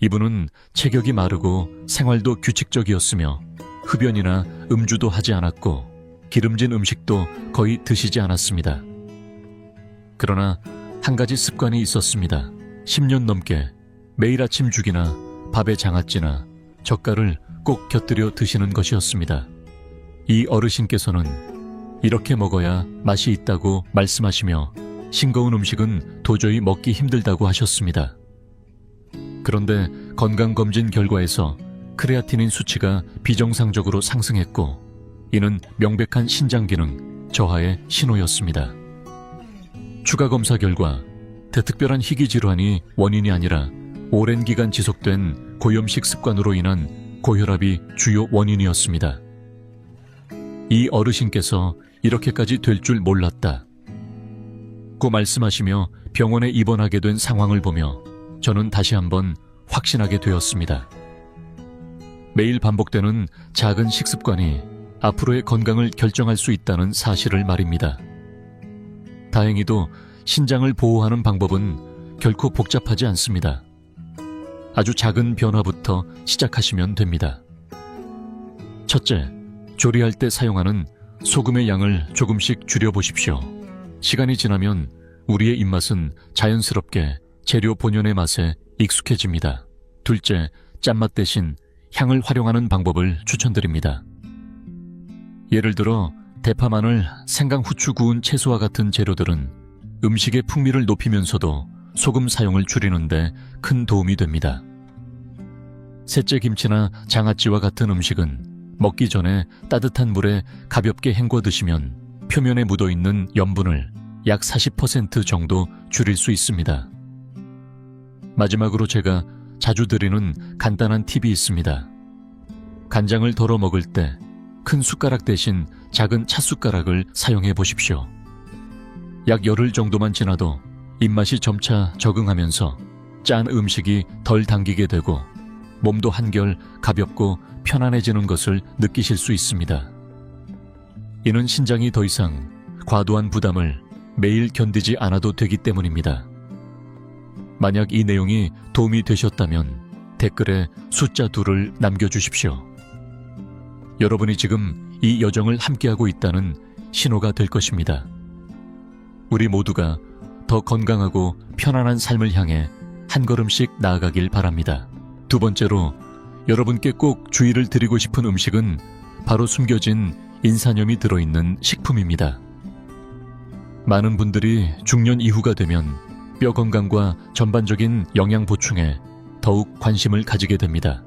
이분은 체격이 마르고 생활도 규칙적이었으며 흡연이나 음주도 하지 않았고 기름진 음식도 거의 드시지 않았습니다. 그러나 한 가지 습관이 있었습니다. 10년 넘게 매일 아침 죽이나 밥에 장아찌나 젓갈을 꼭 곁들여 드시는 것이었습니다. 이 어르신께서는 이렇게 먹어야 맛이 있다고 말씀하시며 싱거운 음식은 도저히 먹기 힘들다고 하셨습니다. 그런데 건강검진 결과에서 크레아티닌 수치가 비정상적으로 상승했고 이는 명백한 신장 기능 저하의 신호였습니다. 추가 검사 결과 대특별한 희귀 질환이 원인이 아니라 오랜 기간 지속된 고염식 습관으로 인한 고혈압이 주요 원인이었습니다. 이 어르신께서 이렇게까지 될 줄 몰랐다 고 말씀하시며 병원에 입원하게 된 상황을 보며 저는 다시 한번 확신하게 되었습니다. 매일 반복되는 작은 식습관이 앞으로의 건강을 결정할 수 있다는 사실을 말입니다. 다행히도 신장을 보호하는 방법은 결코 복잡하지 않습니다. 아주 작은 변화부터 시작하시면 됩니다. 첫째, 조리할 때 사용하는 소금의 양을 조금씩 줄여보십시오. 시간이 지나면 우리의 입맛은 자연스럽게 재료 본연의 맛에 익숙해집니다. 둘째, 짠맛 대신 향을 활용하는 방법을 추천드립니다. 예를 들어 대파, 마늘, 생강, 후추, 구운 채소와 같은 재료들은 음식의 풍미를 높이면서도 소금 사용을 줄이는데 큰 도움이 됩니다. 셋째, 김치나 장아찌와 같은 음식은 먹기 전에 따뜻한 물에 가볍게 헹궈 드시면 표면에 묻어있는 염분을 약 40% 정도 줄일 수 있습니다. 마지막으로 제가 자주 드리는 간단한 팁이 있습니다. 간장을 덜어 먹을 때 큰 숟가락 대신 작은 찻숟가락을 사용해 보십시오. 약 열흘 정도만 지나도 입맛이 점차 적응하면서 짠 음식이 덜 당기게 되고 몸도 한결 가볍고 편안해지는 것을 느끼실 수 있습니다. 이는 신장이 더 이상 과도한 부담을 매일 견디지 않아도 되기 때문입니다. 만약 이 내용이 도움이 되셨다면 댓글에 숫자 2를 남겨주십시오. 여러분이 지금 이 여정을 함께하고 있다는 신호가 될 것입니다. 우리 모두가 더 건강하고 편안한 삶을 향해 한 걸음씩 나아가길 바랍니다. 두 번째로 여러분께 꼭 주의를 드리고 싶은 음식은 바로 숨겨진 인산염이 들어있는 식품입니다. 많은 분들이 중년 이후가 되면 뼈 건강과 전반적인 영양 보충에 더욱 관심을 가지게 됩니다.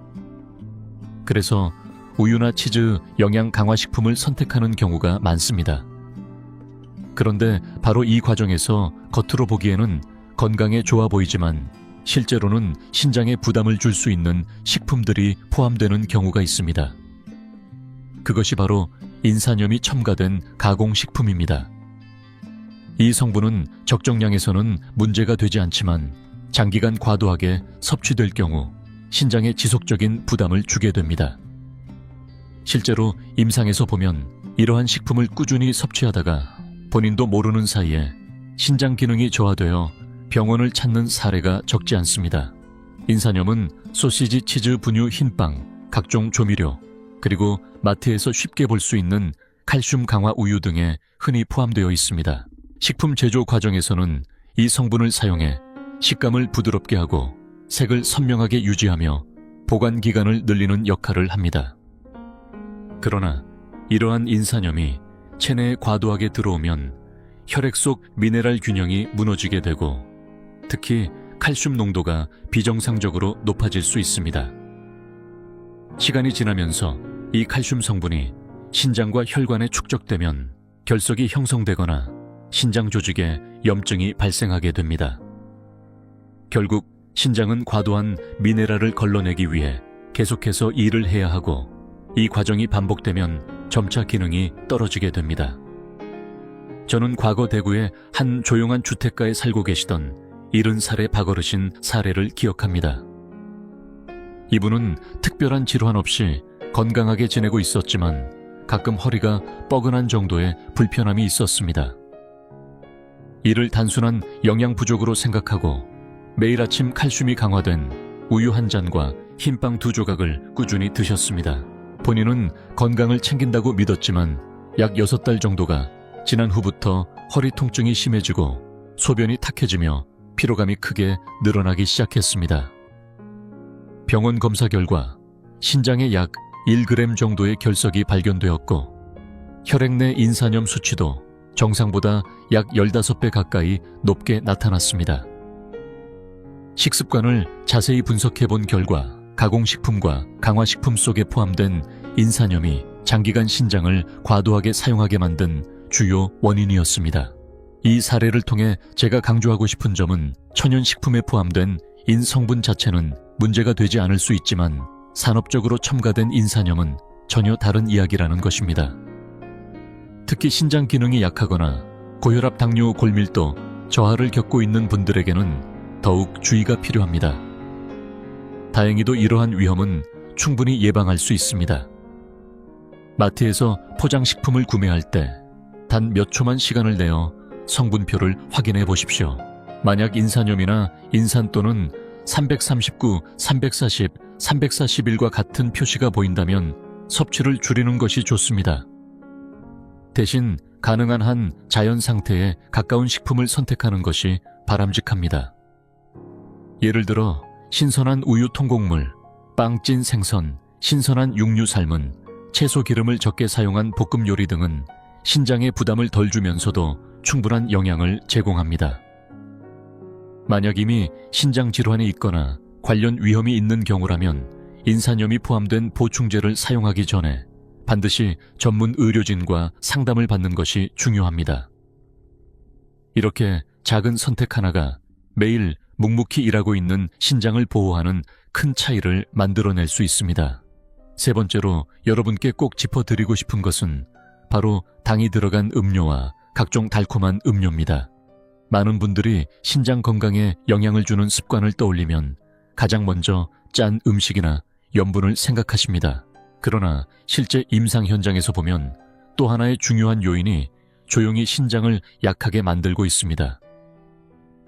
그래서 우유나 치즈, 영양 강화식품을 선택하는 경우가 많습니다. 그런데 바로 이 과정에서 겉으로 보기에는 건강에 좋아 보이지만 실제로는 신장에 부담을 줄 수 있는 식품들이 포함되는 경우가 있습니다. 그것이 바로 인산염이 첨가된 가공식품입니다. 이 성분은 적정량에서는 문제가 되지 않지만 장기간 과도하게 섭취될 경우 신장에 지속적인 부담을 주게 됩니다. 실제로 임상에서 보면 이러한 식품을 꾸준히 섭취하다가 본인도 모르는 사이에 신장 기능이 저하되어 병원을 찾는 사례가 적지 않습니다. 인산염은 소시지, 치즈, 분유, 흰빵, 각종 조미료, 그리고 마트에서 쉽게 볼 수 있는 칼슘 강화 우유 등에 흔히 포함되어 있습니다. 식품 제조 과정에서는 이 성분을 사용해 식감을 부드럽게 하고 색을 선명하게 유지하며 보관 기간을 늘리는 역할을 합니다. 그러나 이러한 인산염이 체내에 과도하게 들어오면 혈액 속 미네랄 균형이 무너지게 되고 특히 칼슘 농도가 비정상적으로 높아질 수 있습니다. 시간이 지나면서 이 칼슘 성분이 신장과 혈관에 축적되면 결석이 형성되거나 신장 조직에 염증이 발생하게 됩니다. 결국 신장은 과도한 미네랄을 걸러내기 위해 계속해서 일을 해야 하고 이 과정이 반복되면 점차 기능이 떨어지게 됩니다. 저는 과거 대구의 한 조용한 주택가에 살고 계시던 70살의 박어르신 사례를 기억합니다. 이분은 특별한 질환 없이 건강하게 지내고 있었지만 가끔 허리가 뻐근한 정도의 불편함이 있었습니다. 이를 단순한 영양 부족으로 생각하고 매일 아침 칼슘이 강화된 우유 한 잔과 흰빵 2조각을 꾸준히 드셨습니다. 본인은 건강을 챙긴다고 믿었지만 약 6달 정도가 지난 후부터 허리 통증이 심해지고 소변이 탁해지며 피로감이 크게 늘어나기 시작했습니다. 병원 검사 결과 신장에 약 1g 정도의 결석이 발견되었고 혈액 내 인산염 수치도 정상보다 약 15배 가까이 높게 나타났습니다. 식습관을 자세히 분석해 본 결과 가공식품과 강화식품 속에 포함된 인산염이 장기간 신장을 과도하게 사용하게 만든 주요 원인이었습니다. 이 사례를 통해 제가 강조하고 싶은 점은 천연식품에 포함된 인 성분 자체는 문제가 되지 않을 수 있지만 산업적으로 첨가된 인산염은 전혀 다른 이야기라는 것입니다. 특히 신장 기능이 약하거나 고혈압, 당뇨, 골밀도, 저하를 겪고 있는 분들에게는 더욱 주의가 필요합니다. 다행히도 이러한 위험은 충분히 예방할 수 있습니다. 마트에서 포장식품을 구매할 때 단 몇 초만 시간을 내어 성분표를 확인해 보십시오. 만약 인산염이나 인산또는 339, 340, 341과 같은 표시가 보인다면 섭취를 줄이는 것이 좋습니다. 대신 가능한 한 자연 상태에 가까운 식품을 선택하는 것이 바람직합니다. 예를 들어 신선한 우유 통곡물, 빵 찐 생선, 신선한 육류 삶은, 채소 기름을 적게 사용한 볶음 요리 등은 신장에 부담을 덜 주면서도 충분한 영양을 제공합니다. 만약 이미 신장 질환이 있거나 관련 위험이 있는 경우라면 인산염이 포함된 보충제를 사용하기 전에 반드시 전문 의료진과 상담을 받는 것이 중요합니다. 이렇게 작은 선택 하나가 매일 묵묵히 일하고 있는 신장을 보호하는 큰 차이를 만들어낼 수 있습니다. 세 번째로 여러분께 꼭 짚어드리고 싶은 것은 바로 당이 들어간 음료와 각종 달콤한 음료입니다. 많은 분들이 신장 건강에 영향을 주는 습관을 떠올리면 가장 먼저 짠 음식이나 염분을 생각하십니다. 그러나 실제 임상 현장에서 보면 또 하나의 중요한 요인이 조용히 신장을 약하게 만들고 있습니다.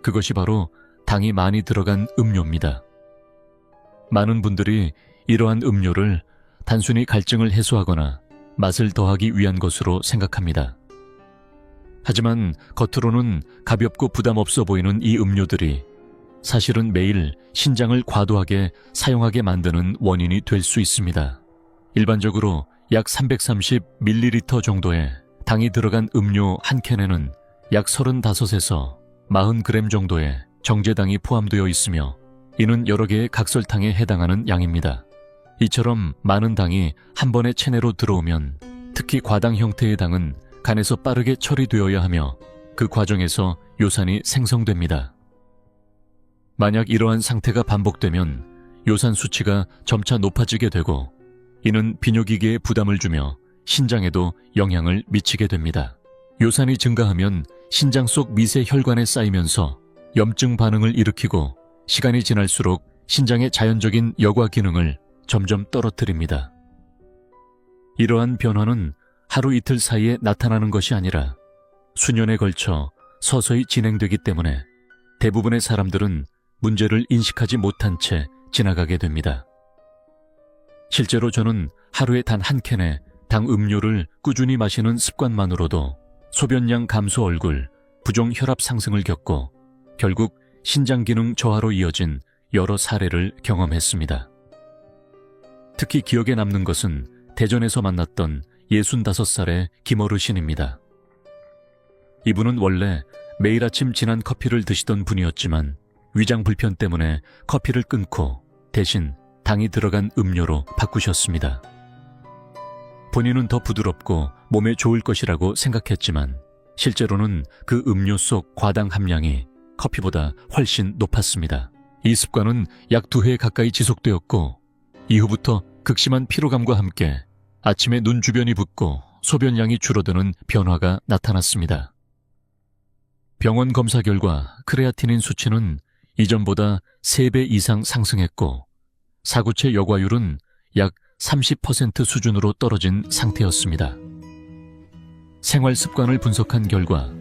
그것이 바로 당이 많이 들어간 음료입니다. 많은 분들이 이러한 음료를 단순히 갈증을 해소하거나 맛을 더하기 위한 것으로 생각합니다. 하지만 겉으로는 가볍고 부담 없어 보이는 이 음료들이 사실은 매일 신장을 과도하게 사용하게 만드는 원인이 될 수 있습니다. 일반적으로 약 330ml 정도의 당이 들어간 음료 한 캔에는 약 35에서 40g 정도의 정제당이 포함되어 있으며 이는 여러 개의 각설탕에 해당하는 양입니다. 이처럼 많은 당이 한 번에 체내로 들어오면 특히 과당 형태의 당은 간에서 빠르게 처리되어야 하며 그 과정에서 요산이 생성됩니다. 만약 이러한 상태가 반복되면 요산 수치가 점차 높아지게 되고 이는 비뇨기계에 부담을 주며 신장에도 영향을 미치게 됩니다. 요산이 증가하면 신장 속 미세 혈관에 쌓이면서 염증 반응을 일으키고 시간이 지날수록 신장의 자연적인 여과 기능을 점점 떨어뜨립니다. 이러한 변화는 하루 이틀 사이에 나타나는 것이 아니라 수년에 걸쳐 서서히 진행되기 때문에 대부분의 사람들은 문제를 인식하지 못한 채 지나가게 됩니다. 실제로 저는 하루에 단 한 캔의 당 음료를 꾸준히 마시는 습관만으로도 소변량 감소 얼굴, 부종 혈압 상승을 겪고 결국 신장 기능 저하로 이어진 여러 사례를 경험했습니다. 특히 기억에 남는 것은 대전에서 만났던 65살의 김어르신입니다. 이분은 원래 매일 아침 진한 커피를 드시던 분이었지만 위장 불편 때문에 커피를 끊고 대신 당이 들어간 음료로 바꾸셨습니다. 본인은 더 부드럽고 몸에 좋을 것이라고 생각했지만 실제로는 그 음료 속 과당 함량이 커피보다 훨씬 높았습니다. 이 습관은 약 2해 가까이 지속되었고 이후부터 극심한 피로감과 함께 아침에 눈 주변이 붓고 소변량이 줄어드는 변화가 나타났습니다. 병원 검사 결과 크레아티닌 수치는 이전보다 3배 이상 상승했고 사구체 여과율은 약 30% 수준으로 떨어진 상태였습니다. 생활 습관을 분석한 결과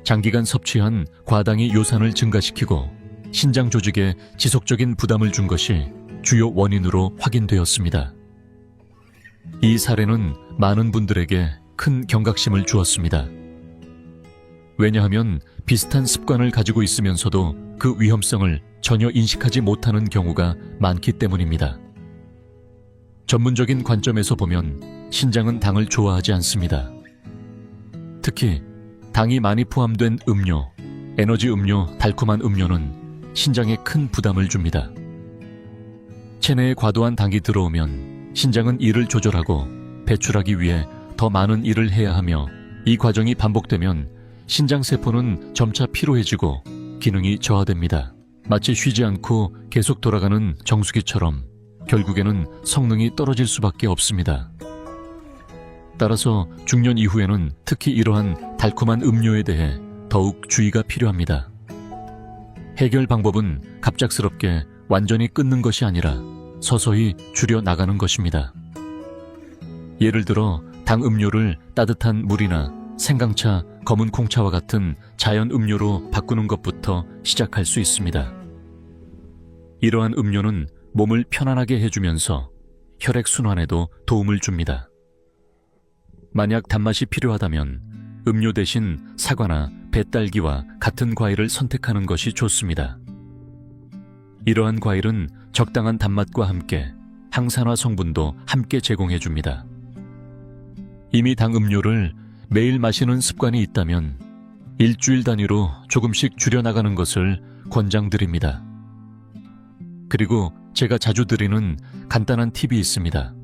장기간 섭취한 과당이 요산을 증가시키고 신장 조직에 지속적인 부담을 준 것이 주요 원인으로 확인되었습니다. 이 사례는 많은 분들에게 큰 경각심을 주었습니다. 왜냐하면 비슷한 습관을 가지고 있으면서도 그 위험성을 전혀 인식하지 못하는 경우가 많기 때문입니다. 전문적인 관점에서 보면 신장은 당을 좋아하지 않습니다. 특히 당이 많이 포함된 음료, 에너지 음료, 달콤한 음료는 신장에 큰 부담을 줍니다. 체내에 과도한 당이 들어오면 신장은 이를 조절하고 배출하기 위해 더 많은 일을 해야 하며, 이 과정이 반복되면 신장세포는 점차 피로해지고 기능이 저하됩니다. 마치 쉬지 않고 계속 돌아가는 정수기처럼 결국에는 성능이 떨어질 수밖에 없습니다. 따라서 중년 이후에는 특히 이러한 달콤한 음료에 대해 더욱 주의가 필요합니다. 해결 방법은 갑작스럽게 완전히 끊는 것이 아니라 서서히 줄여 나가는 것입니다. 예를 들어 당 음료를 따뜻한 물이나 생강차, 검은 콩차와 같은 자연 음료로 바꾸는 것부터 시작할 수 있습니다. 이러한 음료는 몸을 편안하게 해주면서 혈액순환에도 도움을 줍니다. 만약 단맛이 필요하다면 음료 대신 사과나 배딸기와 같은 과일을 선택하는 것이 좋습니다. 이러한 과일은 적당한 단맛과 함께 항산화 성분도 함께 제공해줍니다. 이미 당 음료를 매일 마시는 습관이 있다면 일주일 단위로 조금씩 줄여나가는 것을 권장드립니다. 그리고 제가 자주 드리는 간단한 팁이 있습니다.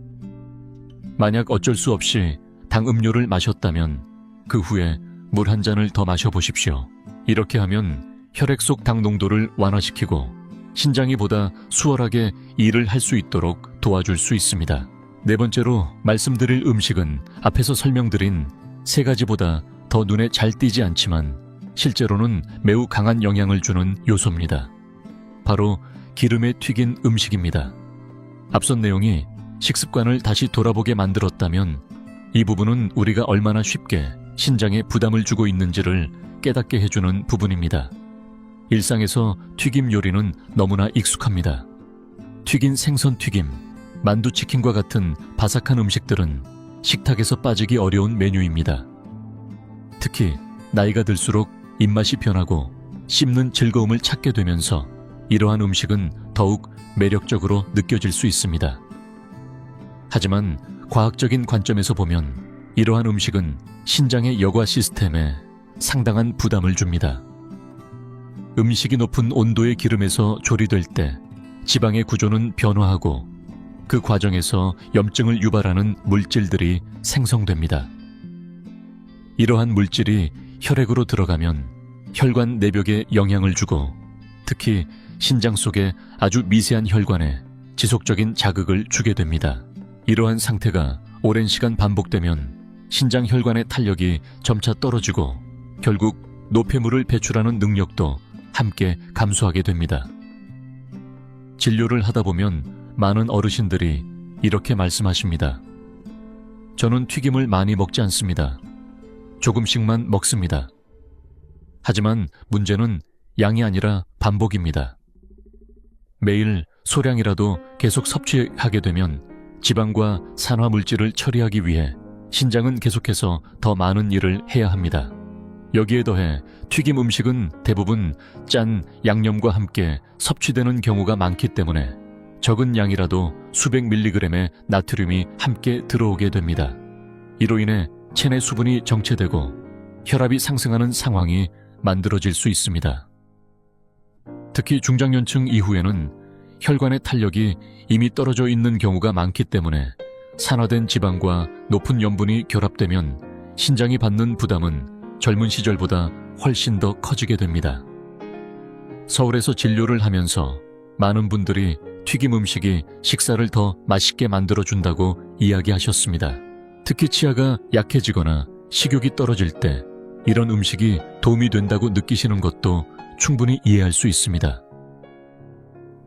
만약 어쩔 수 없이 당 음료를 마셨다면 그 후에 물 한 잔을 더 마셔보십시오. 이렇게 하면 혈액 속 당 농도를 완화시키고 신장이 보다 수월하게 일을 할 수 있도록 도와줄 수 있습니다. 네 번째로 말씀드릴 음식은 앞에서 설명드린 세 가지보다 더 눈에 잘 띄지 않지만 실제로는 매우 강한 영향을 주는 요소입니다. 바로 기름에 튀긴 음식입니다. 앞선 내용이 식습관을 다시 돌아보게 만들었다면 이 부분은 우리가 얼마나 쉽게 신장에 부담을 주고 있는지를 깨닫게 해주는 부분입니다. 일상에서 튀김 요리는 너무나 익숙합니다. 튀긴 생선 튀김, 만두치킨과 같은 바삭한 음식들은 식탁에서 빠지기 어려운 메뉴입니다. 특히 나이가 들수록 입맛이 변하고 씹는 즐거움을 찾게 되면서 이러한 음식은 더욱 매력적으로 느껴질 수 있습니다. 하지만 과학적인 관점에서 보면 이러한 음식은 신장의 여과 시스템에 상당한 부담을 줍니다. 음식이 높은 온도의 기름에서 조리될 때 지방의 구조는 변화하고 그 과정에서 염증을 유발하는 물질들이 생성됩니다. 이러한 물질이 혈액으로 들어가면 혈관 내벽에 영향을 주고 특히 신장 속의 아주 미세한 혈관에 지속적인 자극을 주게 됩니다. 이러한 상태가 오랜 시간 반복되면 신장 혈관의 탄력이 점차 떨어지고 결국 노폐물을 배출하는 능력도 함께 감소하게 됩니다. 진료를 하다 보면 많은 어르신들이 이렇게 말씀하십니다. 저는 튀김을 많이 먹지 않습니다. 조금씩만 먹습니다. 하지만 문제는 양이 아니라 반복입니다. 매일 소량이라도 계속 섭취하게 되면 지방과 산화 물질을 처리하기 위해 신장은 계속해서 더 많은 일을 해야 합니다. 여기에 더해 튀김 음식은 대부분 짠 양념과 함께 섭취되는 경우가 많기 때문에 적은 양이라도 수백 밀리그램의 나트륨이 함께 들어오게 됩니다. 이로 인해 체내 수분이 정체되고 혈압이 상승하는 상황이 만들어질 수 있습니다. 특히 중장년층 이후에는 혈관의 탄력이 이미 떨어져 있는 경우가 많기 때문에 산화된 지방과 높은 염분이 결합되면 신장이 받는 부담은 젊은 시절보다 훨씬 더 커지게 됩니다. 서울에서 진료를 하면서 많은 분들이 튀김 음식이 식사를 더 맛있게 만들어준다고 이야기하셨습니다. 특히 치아가 약해지거나 식욕이 떨어질 때 이런 음식이 도움이 된다고 느끼시는 것도 충분히 이해할 수 있습니다.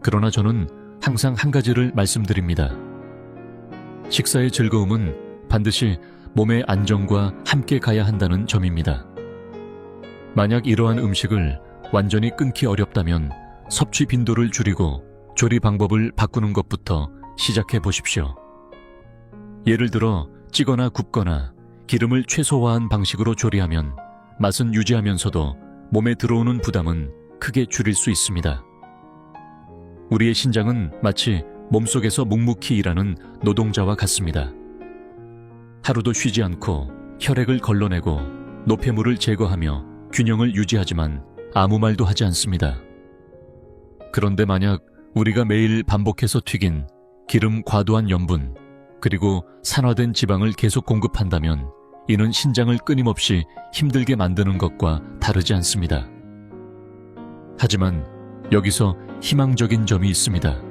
그러나 저는 항상 한 가지를 말씀드립니다. 식사의 즐거움은 반드시 몸의 안정과 함께 가야 한다는 점입니다. 만약 이러한 음식을 완전히 끊기 어렵다면 섭취 빈도를 줄이고 조리 방법을 바꾸는 것부터 시작해 보십시오. 예를 들어 찌거나 굽거나 기름을 최소화한 방식으로 조리하면 맛은 유지하면서도 몸에 들어오는 부담은 크게 줄일 수 있습니다. 우리의 신장은 마치 몸속에서 묵묵히 일하는 노동자와 같습니다. 하루도 쉬지 않고 혈액을 걸러내고 노폐물을 제거하며 균형을 유지하지만 아무 말도 하지 않습니다. 그런데 만약 우리가 매일 반복해서 튀긴 기름 과도한 염분 그리고 산화된 지방을 계속 공급한다면 이는 신장을 끊임없이 힘들게 만드는 것과 다르지 않습니다. 하지만 여기서 희망적인 점이 있습니다.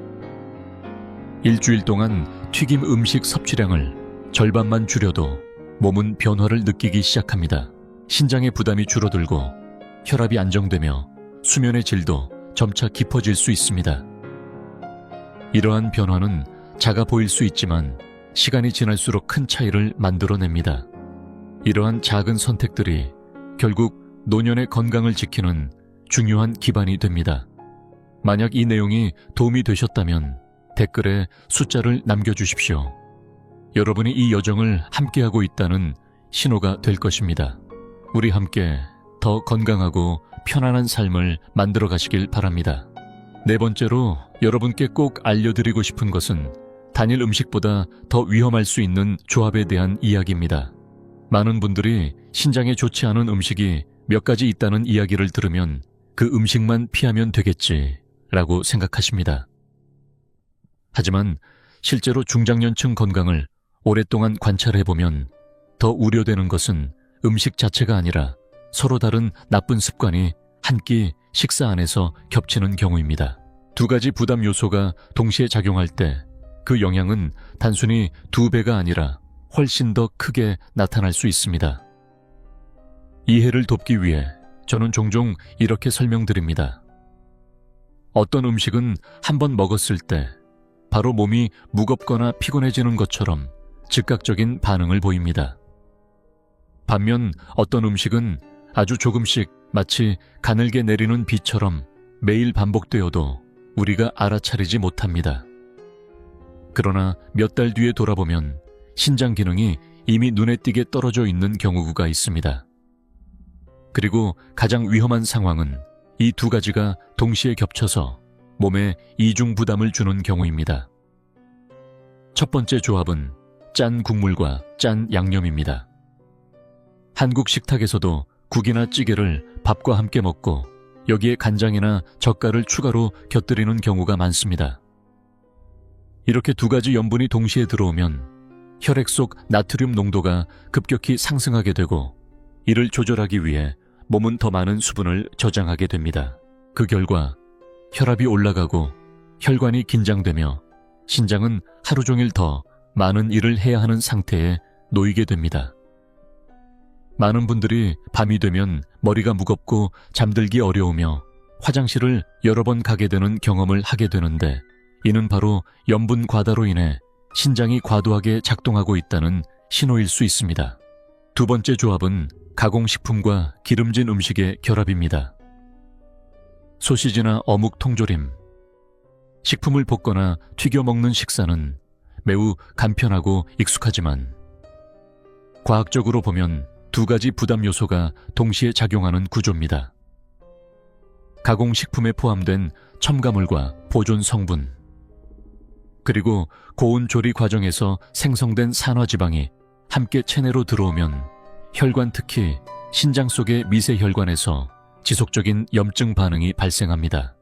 일주일 동안 튀김 음식 섭취량을 절반만 줄여도 몸은 변화를 느끼기 시작합니다. 신장의 부담이 줄어들고 혈압이 안정되며 수면의 질도 점차 깊어질 수 있습니다. 이러한 변화는 작아 보일 수 있지만 시간이 지날수록 큰 차이를 만들어냅니다. 이러한 작은 선택들이 결국 노년의 건강을 지키는 중요한 기반이 됩니다. 만약 이 내용이 도움이 되셨다면 댓글에 숫자를 남겨주십시오. 여러분이 이 여정을 함께하고 있다는 신호가 될 것입니다. 우리 함께 더 건강하고 편안한 삶을 만들어 가시길 바랍니다. 네 번째로 여러분께 꼭 알려드리고 싶은 것은 단일 음식보다 더 위험할 수 있는 조합에 대한 이야기입니다. 많은 분들이 신장에 좋지 않은 음식이 몇 가지 있다는 이야기를 들으면 그 음식만 피하면 되겠지라고 생각하십니다. 하지만 실제로 중장년층 건강을 오랫동안 관찰해보면 더 우려되는 것은 음식 자체가 아니라 서로 다른 나쁜 습관이 한 끼 식사 안에서 겹치는 경우입니다. 두 가지 부담 요소가 동시에 작용할 때 그 영향은 단순히 2배가 아니라 훨씬 더 크게 나타날 수 있습니다. 이해를 돕기 위해 저는 종종 이렇게 설명드립니다. 어떤 음식은 한번 먹었을 때 바로 몸이 무겁거나 피곤해지는 것처럼 즉각적인 반응을 보입니다. 반면 어떤 음식은 아주 조금씩 마치 가늘게 내리는 비처럼 매일 반복되어도 우리가 알아차리지 못합니다. 그러나 몇 달 뒤에 돌아보면 신장 기능이 이미 눈에 띄게 떨어져 있는 경우가 있습니다. 그리고 가장 위험한 상황은 이 두 가지가 동시에 겹쳐서 몸에 이중 부담을 주는 경우입니다. 첫 번째 조합은 짠 국물과 짠 양념입니다. 한국 식탁에서도 국이나 찌개를 밥과 함께 먹고 여기에 간장이나 젓갈을 추가로 곁들이는 경우가 많습니다. 이렇게 두 가지 염분이 동시에 들어오면 혈액 속 나트륨 농도가 급격히 상승하게 되고 이를 조절하기 위해 몸은 더 많은 수분을 저장하게 됩니다. 그 결과 혈압이 올라가고 혈관이 긴장되며 신장은 하루 종일 더 많은 일을 해야 하는 상태에 놓이게 됩니다. 많은 분들이 밤이 되면 머리가 무겁고 잠들기 어려우며 화장실을 여러 번 가게 되는 경험을 하게 되는데 이는 바로 염분 과다로 인해 신장이 과도하게 작동하고 있다는 신호일 수 있습니다. 두 번째 조합은 가공식품과 기름진 음식의 결합입니다. 소시지나 어묵 통조림, 식품을 볶거나 튀겨 먹는 식사는 매우 간편하고 익숙하지만 과학적으로 보면 두 가지 부담 요소가 동시에 작용하는 구조입니다. 가공식품에 포함된 첨가물과 보존 성분, 그리고 고온 조리 과정에서 생성된 산화지방이 함께 체내로 들어오면 혈관, 특히 신장 속의 미세혈관에서 지속적인 염증 반응이 발생합니다.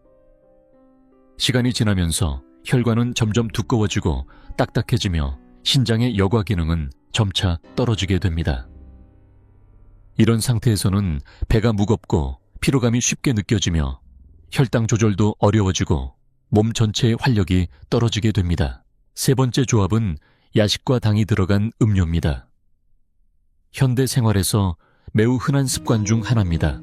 시간이 지나면서 혈관은 점점 두꺼워지고 딱딱해지며 신장의 여과 기능은 점차 떨어지게 됩니다. 이런 상태에서는 배가 무겁고 피로감이 쉽게 느껴지며 혈당 조절도 어려워지고 몸 전체의 활력이 떨어지게 됩니다. 세 번째 조합은 야식과 당이 들어간 음료입니다. 현대 생활에서 매우 흔한 습관 중 하나입니다.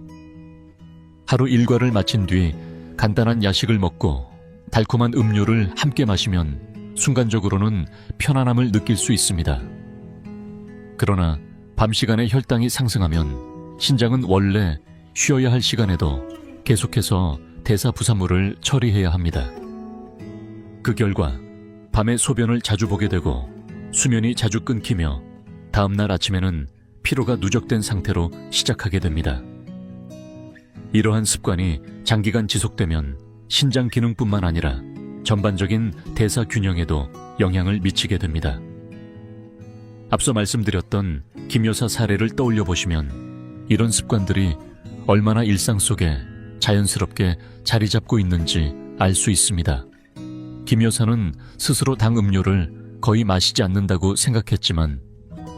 하루 일과를 마친 뒤 간단한 야식을 먹고 달콤한 음료를 함께 마시면 순간적으로는 편안함을 느낄 수 있습니다. 그러나 밤 시간에 혈당이 상승하면 신장은 원래 쉬어야 할 시간에도 계속해서 대사부산물을 처리해야 합니다. 그 결과 밤에 소변을 자주 보게 되고 수면이 자주 끊기며 다음날 아침에는 피로가 누적된 상태로 시작하게 됩니다. 이러한 습관이 장기간 지속되면 신장 기능뿐만 아니라 전반적인 대사 균형에도 영향을 미치게 됩니다. 앞서 말씀드렸던 김 여사 사례를 떠올려 보시면 이런 습관들이 얼마나 일상 속에 자연스럽게 자리 잡고 있는지 알 수 있습니다. 김 여사는 스스로 당 음료를 거의 마시지 않는다고 생각했지만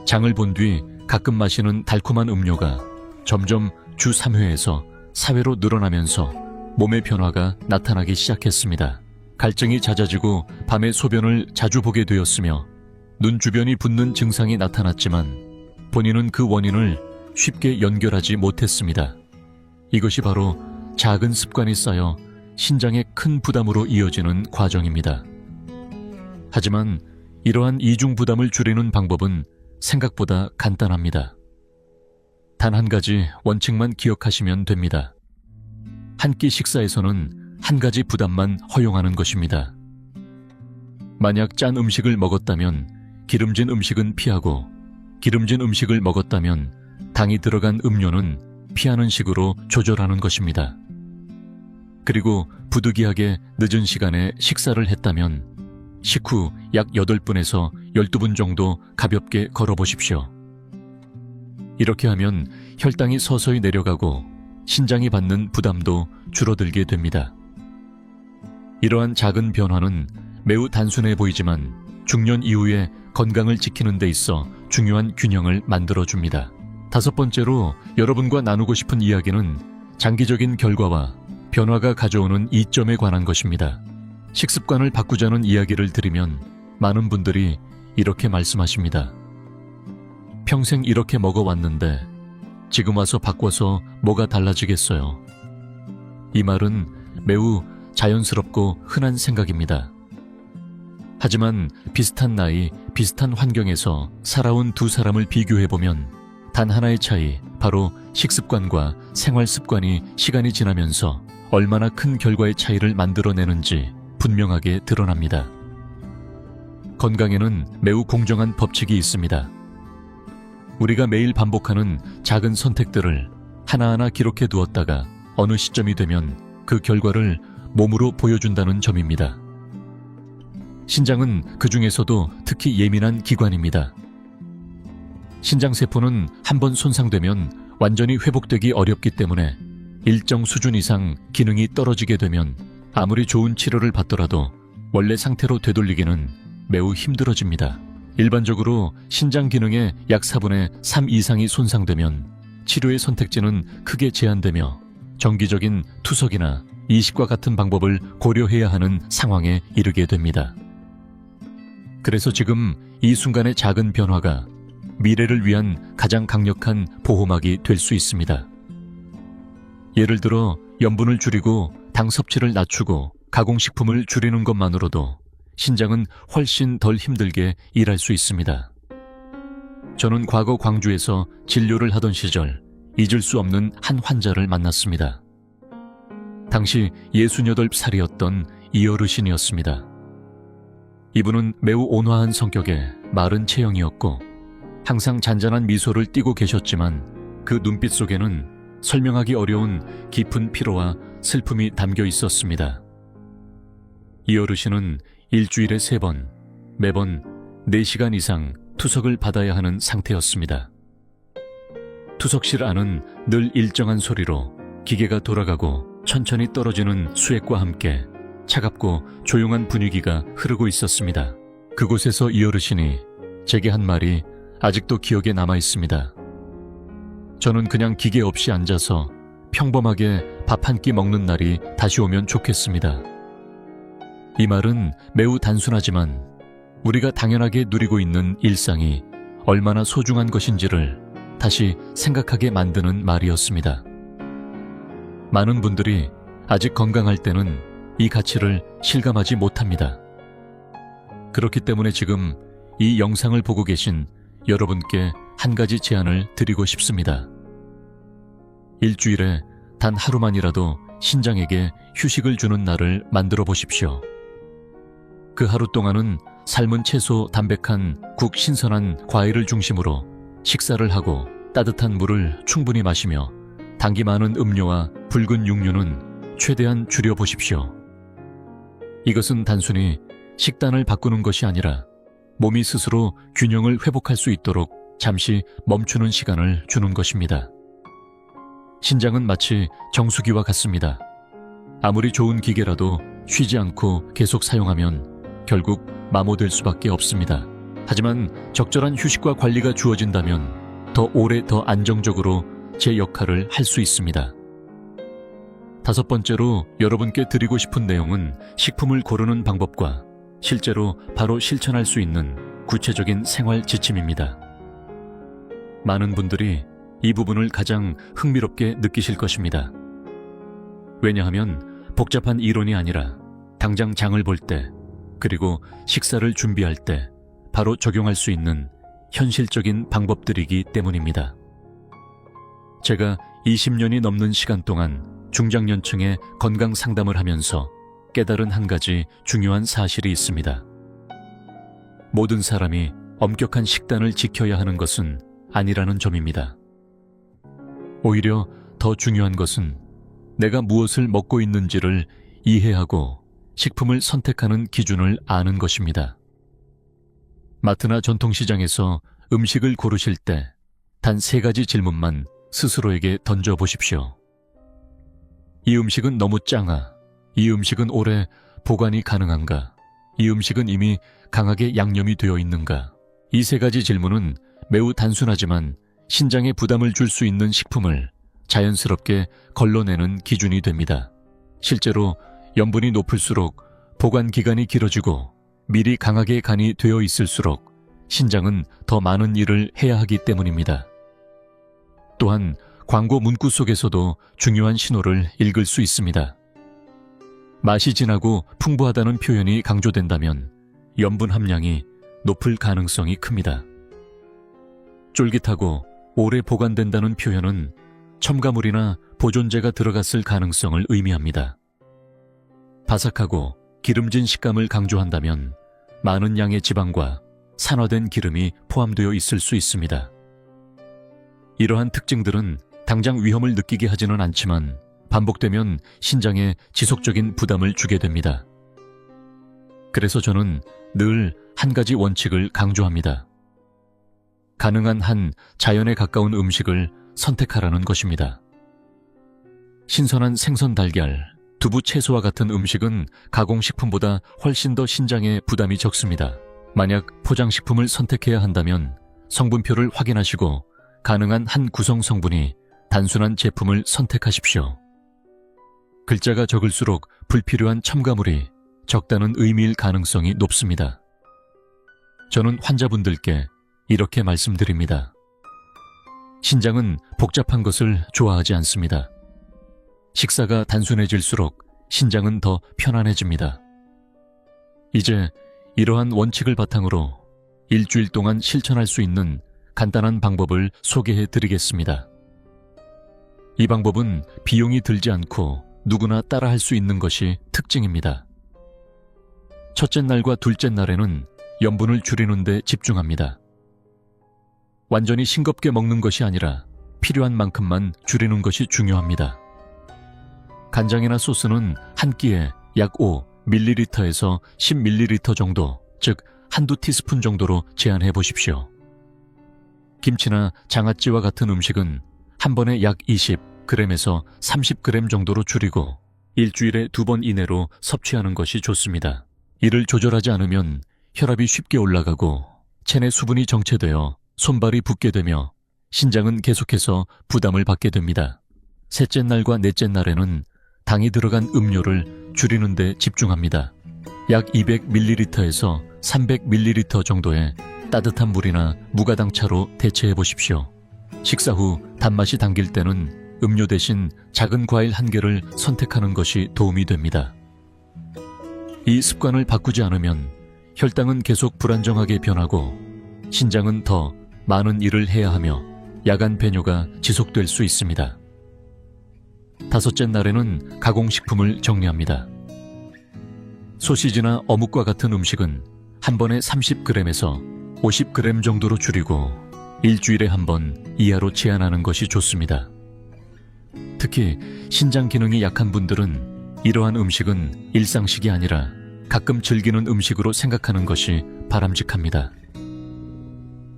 장을 본 뒤 가끔 마시는 달콤한 음료가 점점 주 3회에서 4회로 늘어나면서 몸의 변화가 나타나기 시작했습니다. 갈증이 잦아지고 밤에 소변을 자주 보게 되었으며 눈 주변이 붓는 증상이 나타났지만 본인은 그 원인을 쉽게 연결하지 못했습니다. 이것이 바로 작은 습관이 쌓여 신장에 큰 부담으로 이어지는 과정입니다. 하지만 이러한 이중 부담을 줄이는 방법은 생각보다 간단합니다. 단 한 가지 원칙만 기억하시면 됩니다. 한 끼 식사에서는 한 가지 부담만 허용하는 것입니다. 만약 짠 음식을 먹었다면 기름진 음식은 피하고, 기름진 음식을 먹었다면 당이 들어간 음료는 피하는 식으로 조절하는 것입니다. 그리고 부득이하게 늦은 시간에 식사를 했다면 식후 약 8분에서 12분 정도 가볍게 걸어보십시오. 이렇게 하면 혈당이 서서히 내려가고 신장이 받는 부담도 줄어들게 됩니다. 이러한 작은 변화는 매우 단순해 보이지만 중년 이후에 건강을 지키는 데 있어 중요한 균형을 만들어줍니다. 5번째로 여러분과 나누고 싶은 이야기는 장기적인 결과와 변화가 가져오는 이점에 관한 것입니다. 식습관을 바꾸자는 이야기를 들으면 많은 분들이 이렇게 말씀하십니다. 평생 이렇게 먹어왔는데 지금 와서 바꿔서 뭐가 달라지겠어요? 이 말은 매우 자연스럽고 흔한 생각입니다. 하지만 비슷한 나이, 비슷한 환경에서 살아온 두 사람을 비교해보면 단 하나의 차이, 바로 식습관과 생활습관이 시간이 지나면서 얼마나 큰 결과의 차이를 만들어내는지 분명하게 드러납니다. 건강에는 매우 공정한 법칙이 있습니다. 우리가 매일 반복하는 작은 선택들을 하나하나 기록해 두었다가 어느 시점이 되면 그 결과를 몸으로 보여준다는 점입니다. 신장은 그 중에서도 특히 예민한 기관입니다. 신장세포는 한번 손상되면 완전히 회복되기 어렵기 때문에 일정 수준 이상 기능이 떨어지게 되면 아무리 좋은 치료를 받더라도 원래 상태로 되돌리기는 매우 힘들어집니다. 일반적으로 신장 기능의 약 4분의 3 이상이 손상되면 치료의 선택지는 크게 제한되며 정기적인 투석이나 이식과 같은 방법을 고려해야 하는 상황에 이르게 됩니다. 그래서 지금 이 순간의 작은 변화가 미래를 위한 가장 강력한 보호막이 될 수 있습니다. 예를 들어 염분을 줄이고 당 섭취를 낮추고 가공식품을 줄이는 것만으로도 신장은 훨씬 덜 힘들게 일할 수 있습니다. 저는 과거 광주에서 진료를 하던 시절 잊을 수 없는 한 환자를 만났습니다. 당시 68살이었던 이 어르신이었습니다. 이분은 매우 온화한 성격의 마른 체형이었고 항상 잔잔한 미소를 띠고 계셨지만 그 눈빛 속에는 설명하기 어려운 깊은 피로와 슬픔이 담겨 있었습니다. 이 어르신은 일주일에 3번, 매번 4시간 이상 투석을 받아야 하는 상태였습니다. 투석실 안은 늘 일정한 소리로 기계가 돌아가고 천천히 떨어지는 수액과 함께 차갑고 조용한 분위기가 흐르고 있었습니다. 그곳에서 이 어르신이 제게 한 말이 아직도 기억에 남아 있습니다. 저는 그냥 기계 없이 앉아서 평범하게 밥 한 끼 먹는 날이 다시 오면 좋겠습니다. 이 말은 매우 단순하지만 우리가 당연하게 누리고 있는 일상이 얼마나 소중한 것인지를 다시 생각하게 만드는 말이었습니다. 많은 분들이 아직 건강할 때는 이 가치를 실감하지 못합니다. 그렇기 때문에 지금 이 영상을 보고 계신 여러분께 한 가지 제안을 드리고 싶습니다. 일주일에 단 하루만이라도 신장에게 휴식을 주는 날을 만들어 보십시오. 그 하루 동안은 삶은 채소, 담백한 국, 신선한 과일을 중심으로 식사를 하고 따뜻한 물을 충분히 마시며 당기 많은 음료와 붉은 육류는 최대한 줄여보십시오. 이것은 단순히 식단을 바꾸는 것이 아니라 몸이 스스로 균형을 회복할 수 있도록 잠시 멈추는 시간을 주는 것입니다. 신장은 마치 정수기와 같습니다. 아무리 좋은 기계라도 쉬지 않고 계속 사용하면 결국 마모될 수밖에 없습니다. 하지만 적절한 휴식과 관리가 주어진다면 더 오래 더 안정적으로 제 역할을 할 수 있습니다. 5번째로 여러분께 드리고 싶은 내용은 식품을 고르는 방법과 실제로 바로 실천할 수 있는 구체적인 생활 지침입니다. 많은 분들이 이 부분을 가장 흥미롭게 느끼실 것입니다. 왜냐하면 복잡한 이론이 아니라 당장 장을 볼 때, 그리고 식사를 준비할 때 바로 적용할 수 있는 현실적인 방법들이기 때문입니다. 제가 20년이 넘는 시간 동안 중장년층의 건강 상담을 하면서 깨달은 한 가지 중요한 사실이 있습니다. 모든 사람이 엄격한 식단을 지켜야 하는 것은 아니라는 점입니다. 오히려 더 중요한 것은 내가 무엇을 먹고 있는지를 이해하고 식품을 선택하는 기준을 아는 것입니다. 마트나 전통시장에서 음식을 고르실 때 단 3가지 질문만 스스로에게 던져보십시오. 이 음식은 너무 짱아? 이 음식은 오래 보관이 가능한가? 이 음식은 이미 강하게 양념이 되어 있는가? 이 3가지 질문은 매우 단순하지만 신장에 부담을 줄 수 있는 식품을 자연스럽게 걸러내는 기준이 됩니다. 실제로 염분이 높을수록 보관 기간이 길어지고 미리 강하게 간이 되어 있을수록 신장은 더 많은 일을 해야 하기 때문입니다. 또한 광고 문구 속에서도 중요한 신호를 읽을 수 있습니다. 맛이 진하고 풍부하다는 표현이 강조된다면 염분 함량이 높을 가능성이 큽니다. 쫄깃하고 오래 보관된다는 표현은 첨가물이나 보존제가 들어갔을 가능성을 의미합니다. 바삭하고 기름진 식감을 강조한다면 많은 양의 지방과 산화된 기름이 포함되어 있을 수 있습니다. 이러한 특징들은 당장 위험을 느끼게 하지는 않지만 반복되면 신장에 지속적인 부담을 주게 됩니다. 그래서 저는 늘 한 가지 원칙을 강조합니다. 가능한 한 자연에 가까운 음식을 선택하라는 것입니다. 신선한 생선, 달걀, 두부, 채소와 같은 음식은 가공식품보다 훨씬 더 신장에 부담이 적습니다. 만약 포장식품을 선택해야 한다면 성분표를 확인하시고 가능한 한 구성 성분이 단순한 제품을 선택하십시오. 글자가 적을수록 불필요한 첨가물이 적다는 의미일 가능성이 높습니다. 저는 환자분들께 이렇게 말씀드립니다. 신장은 복잡한 것을 좋아하지 않습니다. 식사가 단순해질수록 신장은 더 편안해집니다. 이제 이러한 원칙을 바탕으로 일주일 동안 실천할 수 있는 간단한 방법을 소개해 드리겠습니다. 이 방법은 비용이 들지 않고 누구나 따라할 수 있는 것이 특징입니다. 첫째 날과 둘째 날에는 염분을 줄이는 데 집중합니다. 완전히 싱겁게 먹는 것이 아니라 필요한 만큼만 줄이는 것이 중요합니다. 간장이나 소스는 한 끼에 약 5ml에서 10ml 정도, 즉 한두 티스푼 정도로 제한해 보십시오. 김치나 장아찌와 같은 음식은 한 번에 약 20g에서 30g 정도로 줄이고 일주일에 2번 이내로 섭취하는 것이 좋습니다. 이를 조절하지 않으면 혈압이 쉽게 올라가고 체내 수분이 정체되어 손발이 붓게 되며 신장은 계속해서 부담을 받게 됩니다. 셋째 날과 넷째 날에는 당이 들어간 음료를 줄이는 데 집중합니다. 약 200ml에서 300ml 정도의 따뜻한 물이나 무가당차로 대체해 보십시오. 식사 후 단맛이 당길 때는 음료 대신 작은 과일 1개를 선택하는 것이 도움이 됩니다. 이 습관을 바꾸지 않으면 혈당은 계속 불안정하게 변하고 신장은 더 많은 일을 해야 하며 야간 배뇨가 지속될 수 있습니다. 5째 날에는 가공식품을 정리합니다. 소시지나 어묵과 같은 음식은 한 번에 30g에서 50g 정도로 줄이고 일주일에 한 번 이하로 제한하는 것이 좋습니다. 특히 신장 기능이 약한 분들은 이러한 음식은 일상식이 아니라 가끔 즐기는 음식으로 생각하는 것이 바람직합니다.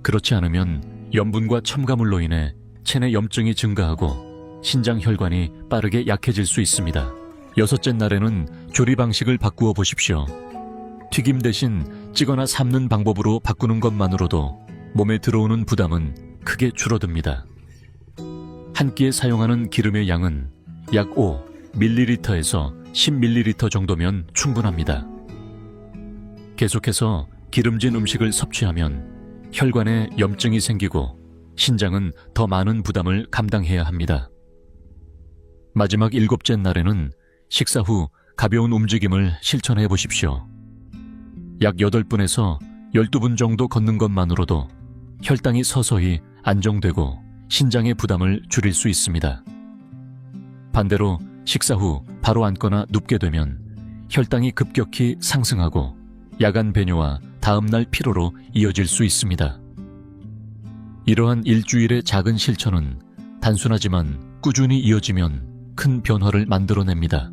그렇지 않으면 염분과 첨가물로 인해 체내 염증이 증가하고 신장 혈관이 빠르게 약해질 수 있습니다. 6째 날에는 조리 방식을 바꾸어 보십시오. 튀김 대신 찌거나 삶는 방법으로 바꾸는 것만으로도 몸에 들어오는 부담은 크게 줄어듭니다. 한 끼에 사용하는 기름의 양은 약 5ml에서 10ml 정도면 충분합니다. 계속해서 기름진 음식을 섭취하면 혈관에 염증이 생기고 신장은 더 많은 부담을 감당해야 합니다. 마지막 7째 날에는 식사 후 가벼운 움직임을 실천해 보십시오. 약 8분에서 12분 정도 걷는 것만으로도 혈당이 서서히 안정되고 신장의 부담을 줄일 수 있습니다. 반대로 식사 후 바로 앉거나 눕게 되면 혈당이 급격히 상승하고 야간 배뇨와 다음날 피로로 이어질 수 있습니다. 이러한 일주일의 작은 실천은 단순하지만 꾸준히 이어지면 큰 변화를 만들어냅니다.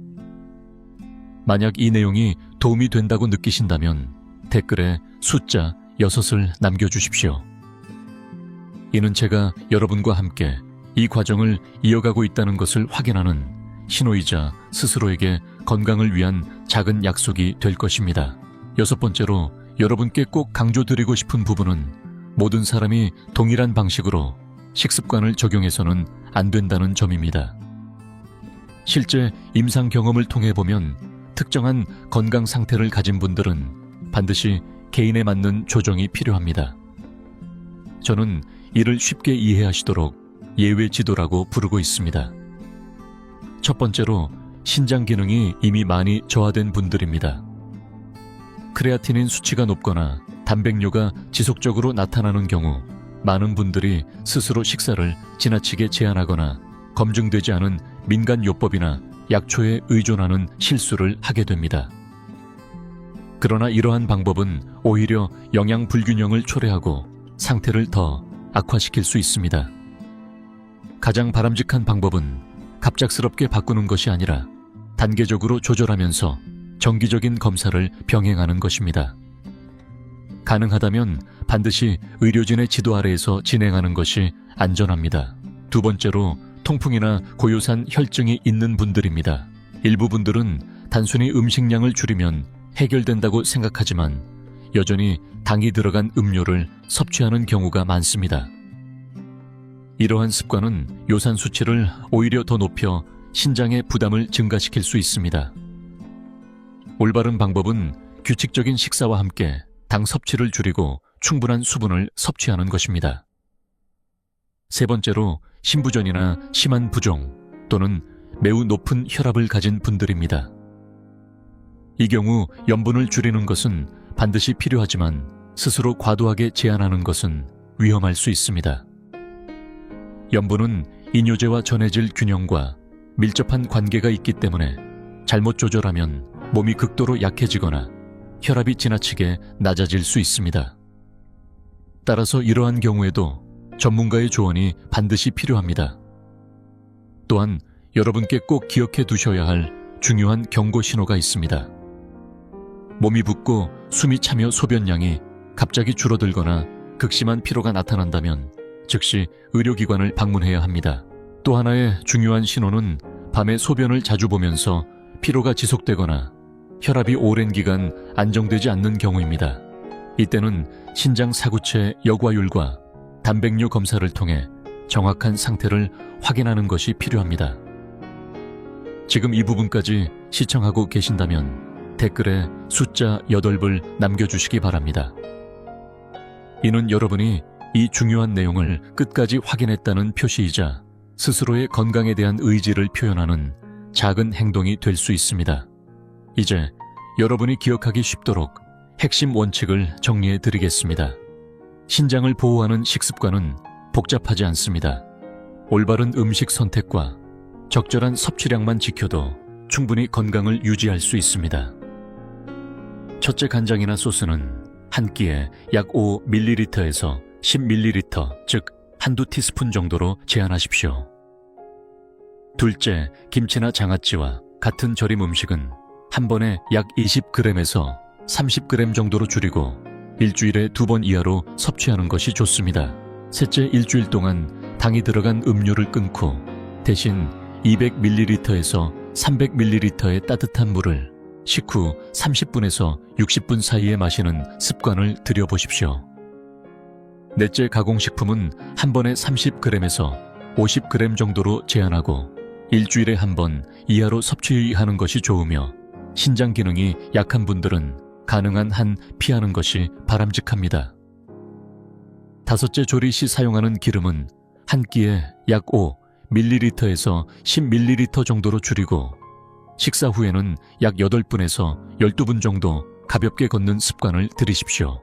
만약 이 내용이 도움이 된다고 느끼신다면 댓글에 숫자 6을 남겨주십시오. 이는 제가 여러분과 함께 이 과정을 이어가고 있다는 것을 확인하는 신호이자 스스로에게 건강을 위한 작은 약속이 될 것입니다. 6번째로 여러분께 꼭 강조드리고 싶은 부분은 모든 사람이 동일한 방식으로 식습관을 적용해서는 안 된다는 점입니다. 실제 임상 경험을 통해 보면 특정한 건강 상태를 가진 분들은 반드시 개인에 맞는 조정이 필요합니다. 저는 이를 쉽게 이해하시도록 예외 지도라고 부르고 있습니다. 첫 번째로 신장 기능이 이미 많이 저하된 분들입니다. 크레아티닌 수치가 높거나 단백뇨가 지속적으로 나타나는 경우 많은 분들이 스스로 식사를 지나치게 제한하거나 검증되지 않은 민간요법이나 약초에 의존하는 실수를 하게 됩니다. 그러나 이러한 방법은 오히려 영양 불균형을 초래하고 상태를 더 악화시킬 수 있습니다. 가장 바람직한 방법은 갑작스럽게 바꾸는 것이 아니라 단계적으로 조절하면서 정기적인 검사를 병행하는 것입니다. 가능하다면 반드시 의료진의 지도 아래에서 진행하는 것이 안전합니다. 두 번째로 통풍이나 고요산 혈증이 있는 분들입니다. 일부 분들은 단순히 음식량을 줄이면 해결된다고 생각하지만 여전히 당이 들어간 음료를 섭취하는 경우가 많습니다. 이러한 습관은 요산 수치를 오히려 더 높여 신장의 부담을 증가시킬 수 있습니다. 올바른 방법은 규칙적인 식사와 함께 당 섭취를 줄이고 충분한 수분을 섭취하는 것입니다. 세 번째로 신부전이나 심한 부종 또는 매우 높은 혈압을 가진 분들입니다. 이 경우 염분을 줄이는 것은 반드시 필요하지만 스스로 과도하게 제한하는 것은 위험할 수 있습니다. 염분은 이뇨제와 전해질 균형과 밀접한 관계가 있기 때문에 잘못 조절하면 몸이 극도로 약해지거나 혈압이 지나치게 낮아질 수 있습니다. 따라서 이러한 경우에도 전문가의 조언이 반드시 필요합니다. 또한 여러분께 꼭 기억해 두셔야 할 중요한 경고 신호가 있습니다. 몸이 붓고 숨이 차며 소변량이 갑자기 줄어들거나 극심한 피로가 나타난다면 즉시 의료기관을 방문해야 합니다. 또 하나의 중요한 신호는 밤에 소변을 자주 보면서 피로가 지속되거나 혈압이 오랜 기간 안정되지 않는 경우입니다. 이때는 신장 사구체 역화율과 단백뇨 검사를 통해 정확한 상태를 확인하는 것이 필요합니다. 지금 이 부분까지 시청하고 계신다면 댓글에 숫자 8을 남겨주시기 바랍니다. 이는 여러분이 이 중요한 내용을 끝까지 확인했다는 표시이자 스스로의 건강에 대한 의지를 표현하는 작은 행동이 될 수 있습니다. 이제 여러분이 기억하기 쉽도록 핵심 원칙을 정리해 드리겠습니다. 신장을 보호하는 식습관은 복잡하지 않습니다. 올바른 음식 선택과 적절한 섭취량만 지켜도 충분히 건강을 유지할 수 있습니다. 첫째, 간장이나 소스는 한 끼에 약 5ml에서 10ml, 즉 한두 티스푼 정도로 제한하십시오. 둘째, 김치나 장아찌와 같은 절임 음식은 한 번에 약 20g에서 30g 정도로 줄이고 일주일에 2번 이하로 섭취하는 것이 좋습니다. 셋째, 일주일 동안 당이 들어간 음료를 끊고 대신 200ml에서 300ml의 따뜻한 물을 식후 30분에서 60분 사이에 마시는 습관을 들여보십시오. 넷째, 가공식품은 한 번에 30g에서 50g 정도로 제한하고 일주일에 한 번 이하로 섭취하는 것이 좋으며 신장 기능이 약한 분들은 가능한 한 피하는 것이 바람직합니다. 다섯째, 조리 시 사용하는 기름은 한 끼에 약 5ml에서 10ml 정도로 줄이고 식사 후에는 약 8분에서 12분 정도 가볍게 걷는 습관을 들이십시오.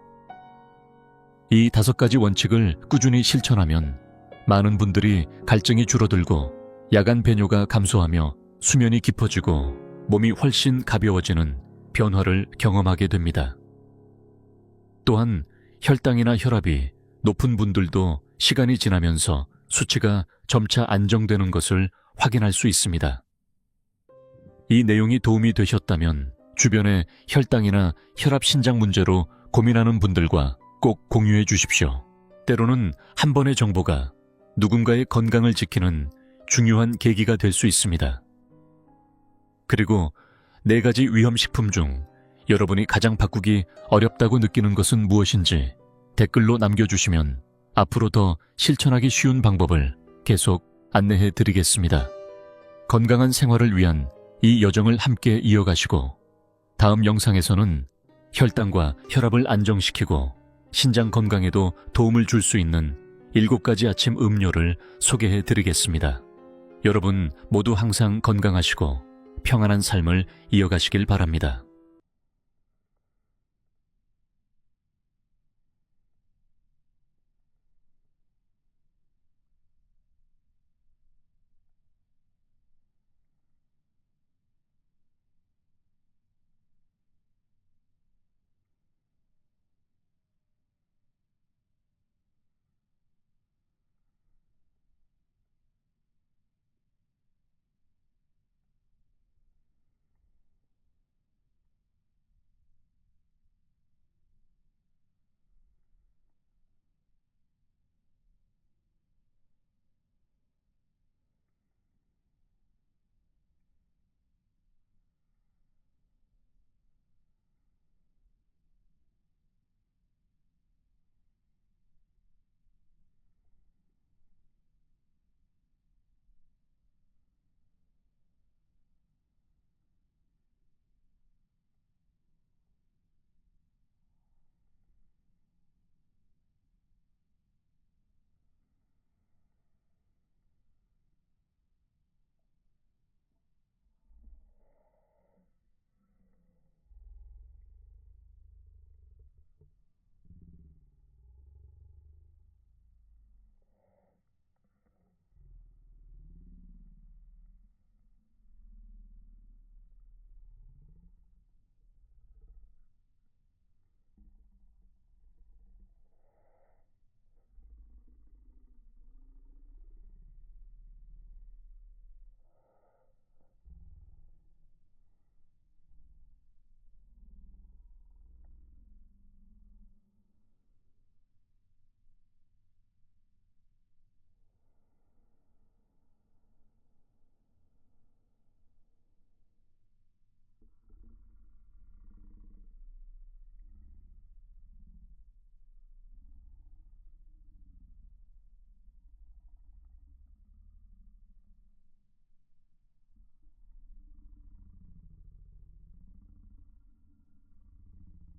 이 5가지 원칙을 꾸준히 실천하면 많은 분들이 갈증이 줄어들고 야간 배뇨가 감소하며 수면이 깊어지고 몸이 훨씬 가벼워지는 변화를 경험하게 됩니다. 또한 혈당이나 혈압이 높은 분들도 시간이 지나면서 수치가 점차 안정되는 것을 확인할 수 있습니다. 이 내용이 도움이 되셨다면 주변에 혈당이나 혈압 신장 문제로 고민하는 분들과 꼭 공유해 주십시오. 때로는 한 번의 정보가 누군가의 건강을 지키는 중요한 계기가 될 수 있습니다. 그리고 4가지 위험식품 중 여러분이 가장 바꾸기 어렵다고 느끼는 것은 무엇인지 댓글로 남겨주시면 앞으로 더 실천하기 쉬운 방법을 계속 안내해 드리겠습니다. 건강한 생활을 위한 이 여정을 함께 이어가시고 다음 영상에서는 혈당과 혈압을 안정시키고 신장 건강에도 도움을 줄 수 있는 7가지 아침 음료를 소개해 드리겠습니다. 여러분 모두 항상 건강하시고 평안한 삶을 이어가시길 바랍니다.